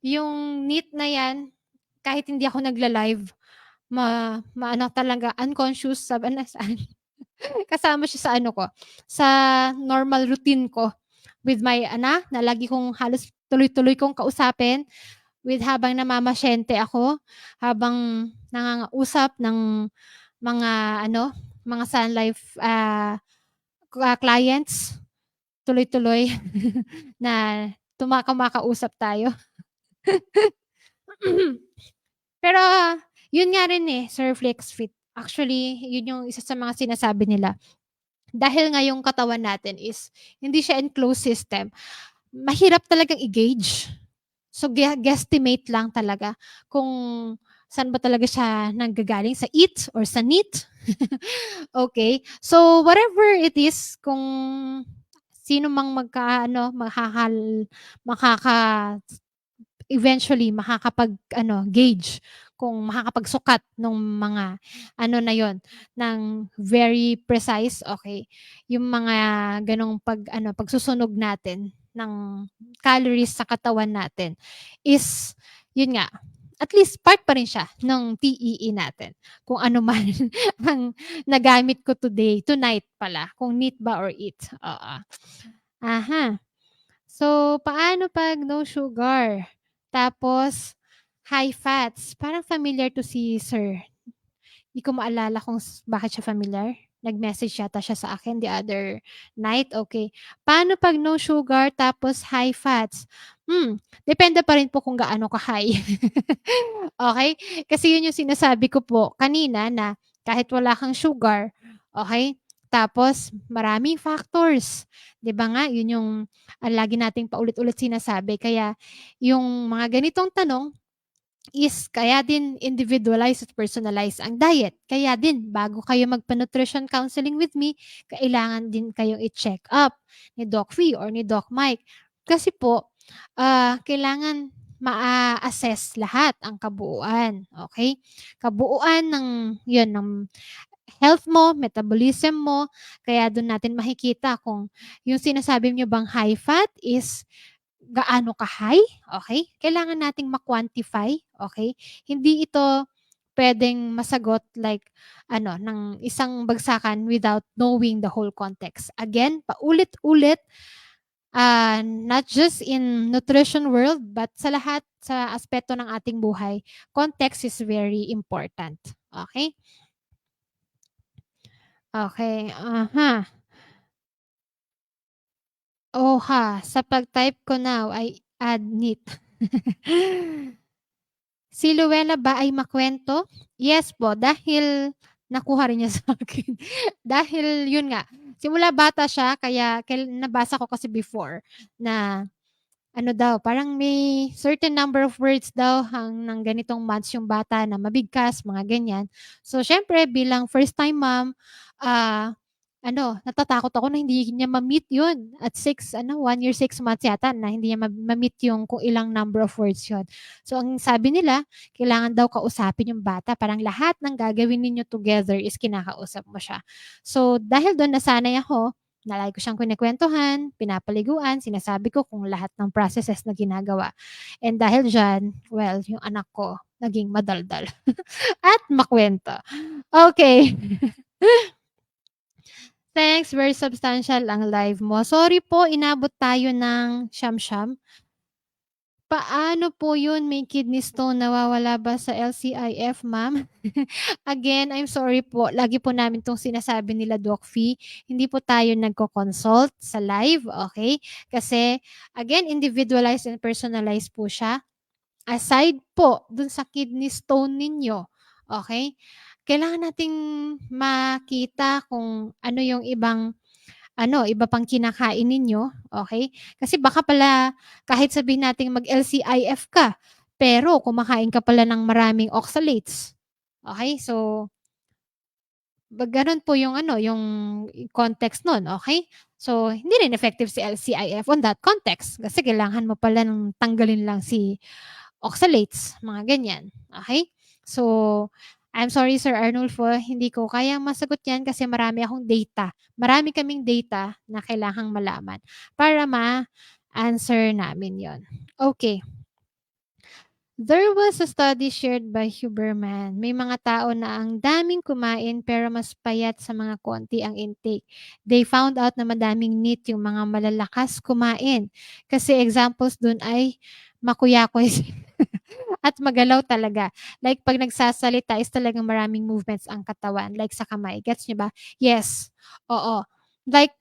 yung NEAT na 'yan, kahit hindi ako nagla-live, maano talaga unconscious saan kasama siya sa ko, sa normal routine ko with my na lagi kong halos tuloy-tuloy kong kausapin with habang namamasyente ako, habang nangangausap ng mga mga Sun Life, clients, tuloy-tuloy na kumakausap tayo. Pero yun nga rin, Sir FlexFit, actually yun yung isa sa mga sinasabi nila. Dahil nga yung katawan natin is hindi siya enclosed system, mahirap talagang i-gauge. So guesstimate lang talaga kung saan ba talaga siya nanggagaling, sa eat or sa NEAT. Okay. So whatever it is, kung sino mang makaka eventually gauge, kung makakapagsukat nung mga na yon ng very precise, okay, yung mga ganong pagsusunog natin ng calories sa katawan natin is, yun nga, at least part pa rin siya ng TEE natin. Kung ano man ang nagamit ko tonight pala, kung NEAT ba or EAT, oo. Aha. So, paano 'pag no sugar, tapos high fats? Parang familiar 'to si sir. Di ko maalala kung bakit siya familiar. Nag-message yata siya sa akin the other night, okay. Paano 'pag no sugar tapos high fats? Depende pa rin po kung gaano ka-high. Okay. Kasi yun yung sinasabi ko po kanina na kahit wala kang sugar, okay, tapos maraming factors, 'di ba nga yun yung, lagi nating paulit-ulit sinasabi, kaya yung mga ganitong tanong is kaya din individualized at personalized ang diet. Kaya din bago kayo magpa-nutrition counseling with me, kailangan din kayong i-check up ni Doc Fee or ni Doc Mike. Kasi po, kailangan maa-assess lahat ang kabuuan, okay. Kabuuan ng 'yun, ng health mo, metabolism mo, kaya dun natin makikita kung yung sinasabi niyo bang high fat is gaano ka-high, okey? Kailangan nating ma-quantify, okey? Hindi ito puwedeng masagot like ano, ng isang bagsakan without knowing the whole context. Again, paulit-ulit, not just in nutrition world, but sa lahat sa aspeto ng ating buhay, context is very important, okey? Okey, sa pag-type ko now ay add neat. Si Luella ba ay makuwento? Yes po, dahil nakuha rin niya sa'kin. Dahil yun nga, simula bata siya kaya nabasa ko kasi before na ano daw, parang may certain number of words daw ng ganitong months yung bata na mabigkas, mga ganyan. So, siyempre bilang first time mom, ah, natatakot ako na hindi niya ma-meet yun at 1 year 6 months yata na hindi niya ma-meet yung kung ilang number of words yun. So, ang sabi nila, kailangan daw kausapin yung bata. Parang lahat ng gagawin ninyo together is kinakausap mo siya. So, dahil dun nasanay ako, na lagi ko siyang kinukuwentuhan, pinapaliguan, sinasabi ko kung lahat ng processes na ginagawa. And dahil diyan, well, yung anak ko naging madaldal at makuwento. Okay. Thanks, very substantial ang live mo. Sorry po inabot tayo ng siyam-siyam. Paano po yun, may kidney stone nawawala ba sa LCIF, ma'am? Again, I'm sorry po, lagi po namin 'tong sinasabi nila Doc Fee, hindi po tayo nagko-consult sa live, okay? Kasi again, individualized and personalized po siya. Aside po dun sa kidney stone ninyo, okay? Kailangan nating makita kung ano yung iba pang kinakain ninyo, okay? Kasi baka pala kahit sabihin nating mag-LCIF ka, pero kumakain ka pala ng maraming oxalates, okay? So, gano'n po yung yung context nun, okay? So, hindi rin effective si LCIF on that context kasi kailangan mo pala ng tanggalin lang si oxalates, mga ganyan, okay? So, I'm sorry Sir Arnulfo, hindi ko kayang masagot 'yan kasi marami akong data. Marami kaming data na kailangang malaman para ma-answer namin 'yon. Okay. There was a study shared by Huberman. May mga tao na ang daming kumain pero mas payat sa mga konti ang intake. They found out na madaming NEAT yung mga malalakas kumain. Kasi examples dun ay makuyakoy at magalaw talaga. Like 'pag nagsasalita is talagang maraming movements ang katawan, like sa kamay. Gets niyo ba? Yes, oo. Like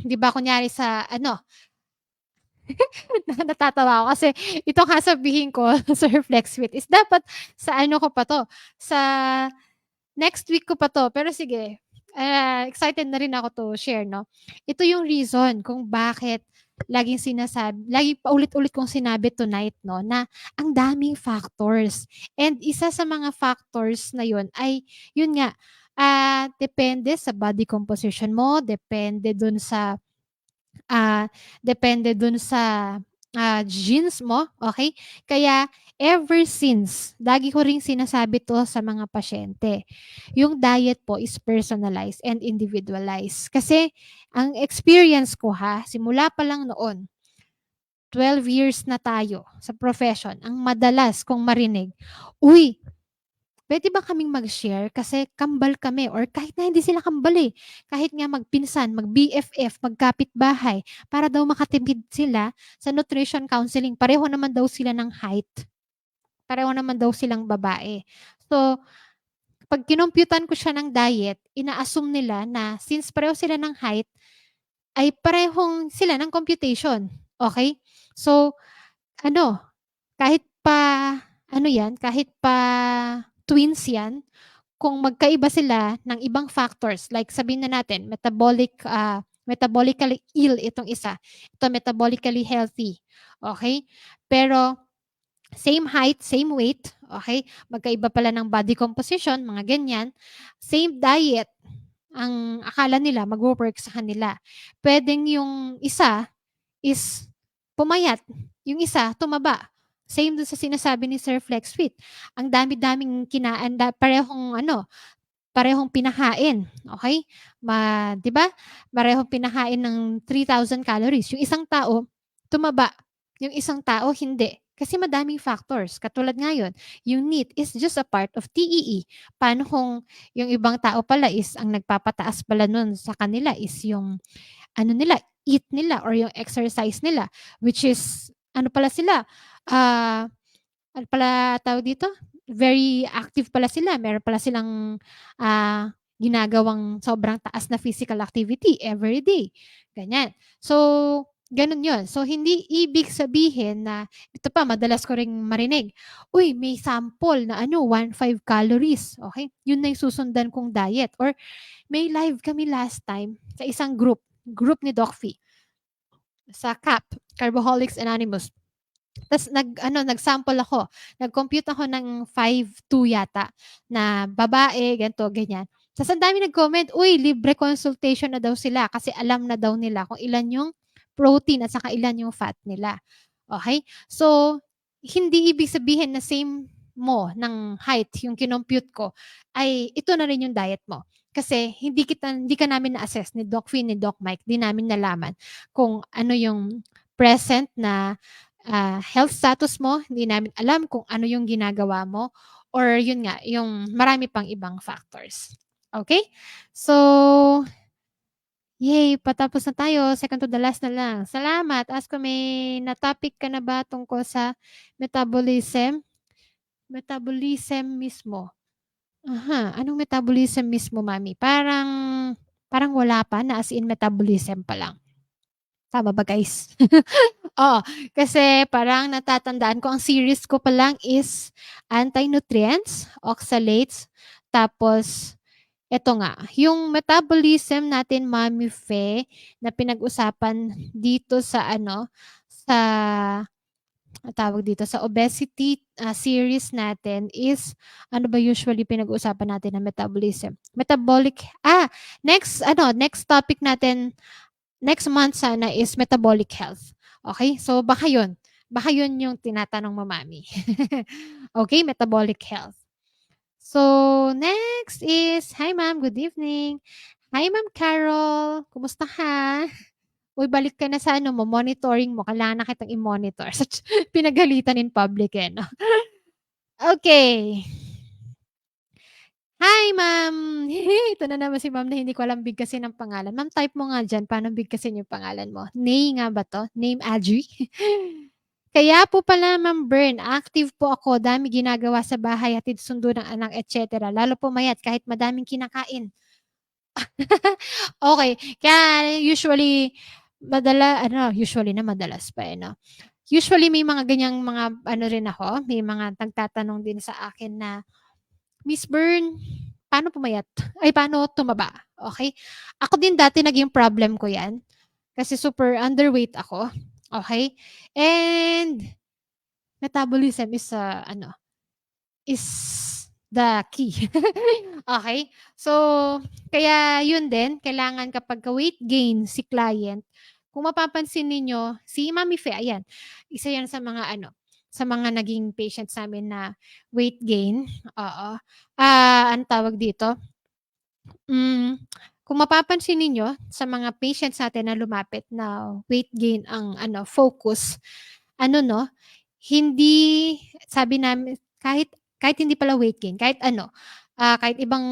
'di ba kunyari sa natatawa ako kasi itong sasabihin ko Sir Flexfit is dapat sa ko pa 'to, sa next week ko pa 'to. Pero sige, excited na rin ako to share 'no. Ito yung reason kung bakit laging paulit-ulit kong sinabi tonight 'no, na ang daming factors. And isa sa mga factors na yun ay yun nga, depende sa body composition mo, Ah, depende dun sa, genes mo, okay? Kaya ever since, lagi ko ring sinasabi 'to sa mga pasyente, yung diet po is personalized and individualized. Kasi ang experience ko simula pa lang noon, 12 years na tayo sa profession, ang madalas kong marinig, "Uy, puwede ba kaming mag-share kasi kambal kami," or kahit na hindi sila kambal, kahit nga magpinsan, mag-BFF, magkapitbahay, para daw makatipid sila sa nutrition counseling. Pareho naman daw sila ng height, pareho naman daw silang babae. So, 'pag kinomputan ko siya ng diet, ina-assume nila na since pareho sila ng height, ay parehong sila ng computation, okey? So, ano, kahit pa kahit pa twins 'yan, kung magkaiba sila ng ibang factors like sabihin na natin metabolically ill itong isa, ito metabolically healthy, okay? Pero same height, same weight, okay? Magkaiba pala ng body composition, mga ganyan. Same diet, ang akala nila magwo-work sa kanila. Puwedeng yung isa is pumayat, yung isa tumaba. Same dun sa sinasabi ni Sir Flexfit. Ang dami-daming parehong pinahain, okay? 'Di ba? Parehong pinahain ng 3,000 calories. Yung isang tao tumaba, Yung isang tao hindi. Kasi madaming factors. Katulad ngayon, yung NEET is just a part of TEE. Paano kung yung ibang tao pala is ang nagpapataas pala nun sa kanila is yung ano nila, eat nila or yung exercise nila, which is ano pala sila, ah, ano pala tawag dito? Very active pala sila. Meron pala silang ginagawang sobrang taas na physical activity every day. Ganyan. So, ganun yun. So, hindi ibig sabihin na, ito pa, madalas ko ring marinig, uy, may sample na 1.5 calories. Okay? Yun na yung susundan kong diet. Or may live kami last time sa isang group ni Doc Fee, sa CAP, Carboholics Anonymous. Tas nag-sample ako. Nag-compute ako ng 5'2" yata na babae, ganito, ganyan. Tas ang daming nag-comment, "Uy, libre consultation na daw sila kasi alam na daw nila kung ilan yung protein at saka ilan yung fat nila." Okay. So, hindi ibig sabihin na same mo ng height yung kinompute ko ay ito na rin yung diet mo. Kasi hindi ka namin na-assess ni Doc Finn, ni Doc Mike, di namin nalaman kung ano yung present na health status mo, hindi namin alam kung ano yung ginagawa mo or yun nga, yung marami pang ibang factors. Okay? So, yay, patapos na tayo. Second to the last na lang. Salamat. Ask ko may na-topic ka na ba tungkol sa metabolism? Metabolism mismo. Aha, anong metabolism mismo, mami? Parang wala pa na as in metabolism pa lang. Tama ba, guys? Oo, kasi parang natatandaan ko ang series ko pa lang is anti-nutrients, oxalates, tapos eto nga, yung metabolism natin, Mami Fe, na pinag-usapan dito sa sa tawag dito sa obesity series natin is ano ba usually pinag-usapan natin na metabolism? Next topic natin next month sana is metabolic health. Okay? So, baka yun. Baka yun yung tinatanong mo, mami. Okay? Metabolic health. So, next is, hi ma'am, good evening. Hi ma'am Carol, kumusta ka? Uy, balik ka na sa monitoring mo. Kailangan na kitang i-monitor. Pinagalitan in public eh, no? Okay. Hi, ma'am. Ito na naman si ma'am na hindi ko alam bigkasin ang pangalan. Ma'am, type mo nga dyan. Paano bigkasin yung pangalan mo? Nay nga ba to? Name Adri? Kaya po pala, Ma'am Bern, active po ako. Dami ginagawa sa bahay, hatid sundo ng anak, etc. Lalo po mayat kahit madaming kinakain. Okay. Kaya usually na madalas pa eh, no? Usually may mga ganyang mga rin ako, may mga nagtatanong din sa akin na, Miss Bern, paano pumayat? Ay, paano tumaba? Okay? Ako din dati naging problem ko yan. Kasi super underweight ako. Okay? And metabolism is the key. Okay? So, kaya yun din, kailangan kapag weight gain si client, kung mapapansin ninyo, si Mami Fe, ayan, isa yan sa mga naging patients namin na weight gain. Oo. Ano tawag dito? Kung mapapansin ninyo sa mga patients natin na lumapit na weight gain ang focus, no, hindi sabi namin kahit hindi pala weight gain, kahit ibang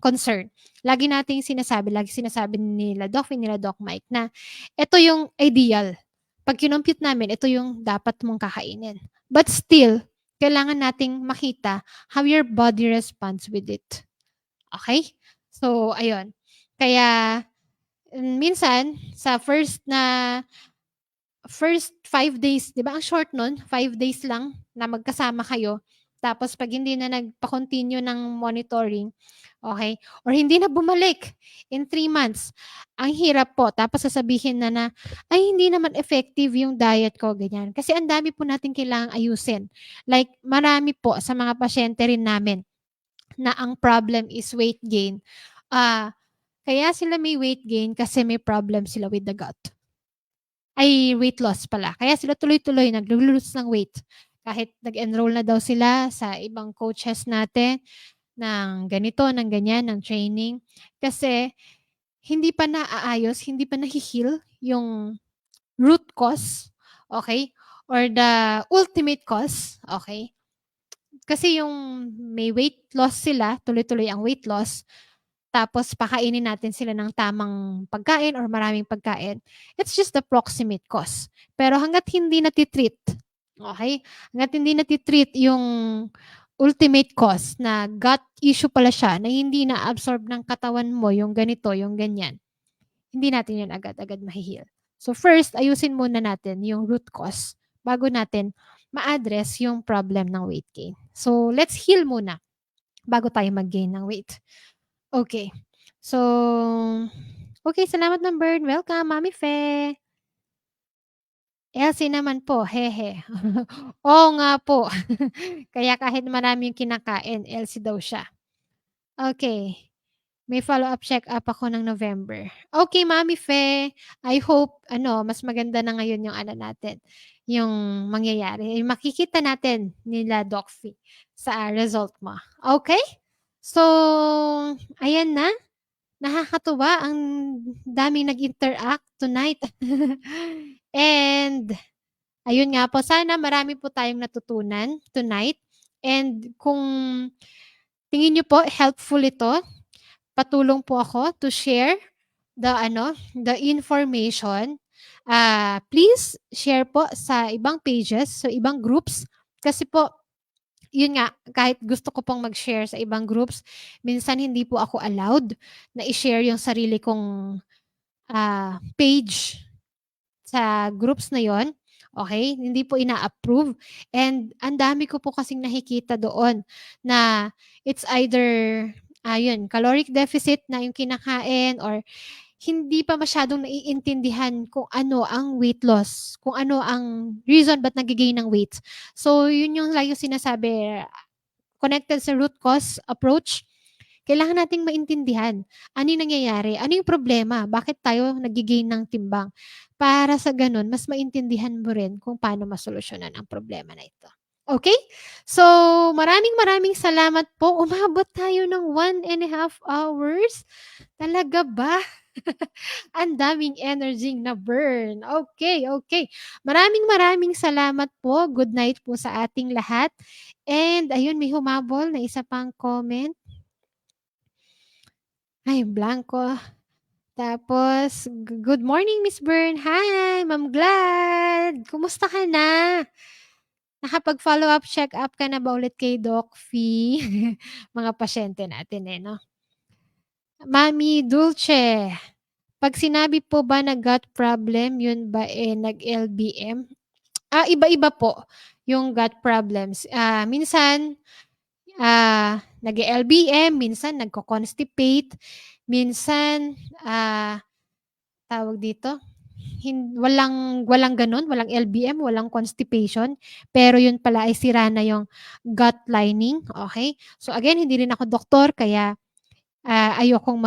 concern. Lagi sinasabi nila Doc, nila Doc Mike na ito yung ideal. Pag kinompute namin, ito yung dapat mong kakainin. But still, kailangan nating makita how your body responds with it. Okay? So, ayun. Kaya, minsan, sa first 5 days, di ba ang short nun? 5 days lang na magkasama kayo. Tapos, pag hindi na nagpa-continue ng monitoring, okay? Or hindi na bumalik in 3 months, ang hirap po. Tapos, sasabihin na, ay, hindi naman effective yung diet ko, ganyan. Kasi ang dami po natin kailangang ayusin. Like, marami po sa mga pasyente rin namin na ang problem is weight gain. Kaya sila may weight gain kasi may problem sila with the gut. Ay, weight loss pala. Kaya sila tuloy-tuloy naglo-lose ng weight. Kahit nag-enroll na daw sila sa ibang coaches natin ng ganito, ng ganyan, ng training. Kasi hindi pa naaayos, hindi pa nahi-heal yung root cause, okay? Or the ultimate cause, okay? Kasi yung may weight loss sila, tuloy-tuloy ang weight loss, tapos pakainin natin sila ng tamang pagkain or maraming pagkain, it's just the proximate cause. Pero hangga't hindi nati-treat, okay? Hangga't hindi nati-treat yung ultimate cause na gut issue pala siya, na hindi na-absorb ng katawan mo yung ganito, yung ganyan, hindi natin yun agad-agad mahi-heal. So first, ayusin muna natin yung root cause bago natin ma-address yung problem ng weight gain. So let's heal muna bago tayo mag-gain ng weight. Okay. So, okay, salamat ng Bird. Welcome, Mami Fe. Elsie naman po, hehe. Oo nga po. Kaya kahit marami yung kinakain, Elsie daw siya. Okay. May follow-up check-up ako ng November. Okay, Mami Fe. I hope, mas maganda na ngayon yung natin, yung mangyayari. Yung makikita natin nila Doc Fee sa result mo. Okay? So, ayan na. Nakakatuwa ang daming nag-interact tonight. And ayun nga po, sana marami po tayong natutunan tonight. And kung tingin niyo po helpful ito, patulong po ako to share the information. Please share po sa ibang pages, so ibang groups kasi po yun nga, kahit gusto ko pong mag-share sa ibang groups, minsan hindi po ako allowed na i-share yung sarili kong page sa groups na yon. Okay? Hindi po ina-approve. And ang dami ko po kasing nakikita doon na it's either caloric deficit na yung kinakain or hindi pa masyadong naiintindihan kung ano ang weight loss, kung ano ang reason ba't nag-gain ng weight. So, yun yung lagi sinasabi, connected sa root cause approach, kailangan nating maintindihan ano yung nangyayari, ano yung problema, bakit tayo nag-gain ng timbang. Para sa ganun, mas maintindihan mo rin kung paano masolusyonan ang problema na ito. Okay? So, maraming salamat po. Umabot tayo ng 1.5 hours. Talaga ba? Ang daming energy na burn. Okay, okay. Maraming salamat po. Good night po sa ating lahat. And ayun, may humabol na isa pang comment. Ay, blanco. Tapos, good morning, Miss Bern. Hi, Ma'am Glad. Kumusta ka na? Nakapag-follow-up check-up ka na ba ulit kay Doc Fee? Mga pasyente natin no? Mami Dulce, pag sinabi po ba na gut problem, yun ba nag-LBM? Iba-iba po yung gut problems. Minsan, nag-LBM, minsan nagko-constipate, minsan, tawag dito, walang ganun, walang LBM, walang constipation, pero yun pala ay sira na yung gut lining, okay? So again, hindi rin ako doktor, kaya ayokong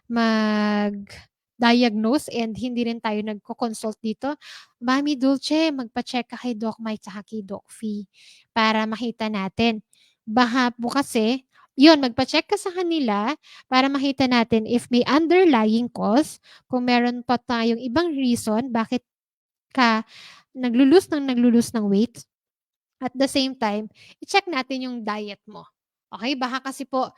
mag-diagnose and hindi rin tayo nagko-consult dito. Mami Dulce, magpa-check ka kay Doc Mike tsaka kay Doc Fee para makita natin. Baka po kasi, yun, magpa-check ka sa kanila para makita natin if may underlying cause, kung meron pa tayong ibang reason bakit ka naglulus ng weight. At the same time, i-check natin yung diet mo. Okay? Baka kasi po,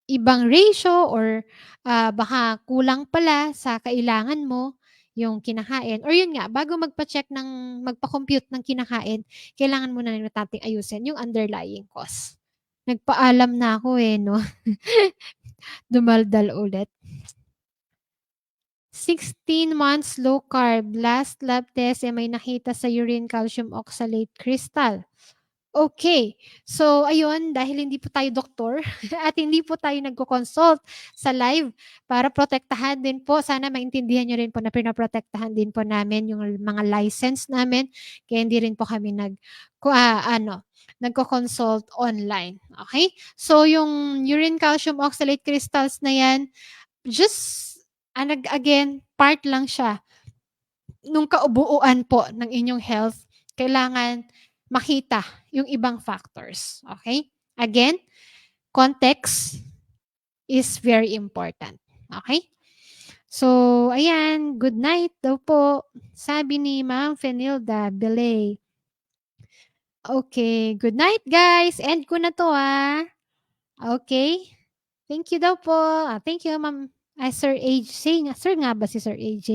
ibang ratio or baka kulang pala sa kailangan mo yung kinakain. Or yun nga, bago magpa-compute ng kinakain, kailangan muna nating ayusin yung underlying cause. Nagpaalam na ako no? Dumaldal ulit. 16 months low carb. Last lab test ay may nakita sa urine calcium oxalate crystal. Okay. So, ayun, dahil hindi po tayo doktor at hindi po tayo nagko-consult sa live para protektahan din po. Sana maintindihan nyo rin po na pinaprotektahan din po namin yung mga license namin. Kaya hindi rin po kami nagko-consult online. Okay? So, yung urine calcium oxalate crystals na yan, just, again, part lang siya nung kaubuuan po ng inyong health. Kailangan makita yung ibang factors. Okay? Again, context is very important. Okay? So, ayan, good night daw po, sabi ni Ma'am Fenilda Belay. Okay, good night guys, end ko na 'to, Okay. Thank you daw po. Thank you Ma'am Sir AJ. Sir nga ba si Sir AJ?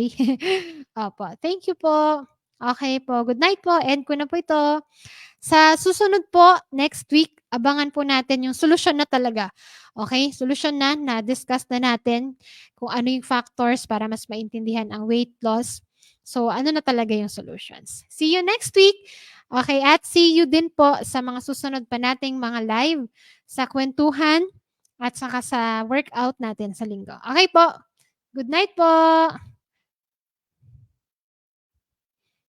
Opo, thank you po. Okay po, good night po, end ko na po ito. Sa susunod po, next week, abangan po natin yung solusyon na talaga. Okay? Solusyon na, na-discuss na natin kung ano yung factors para mas maintindihan ang weight loss. So, ano na talaga yung solutions. See you next week. Okay, at see you din po sa mga susunod pa nating mga live sa kwentuhan at saka sa workout natin sa linggo. Okay po. Good night po.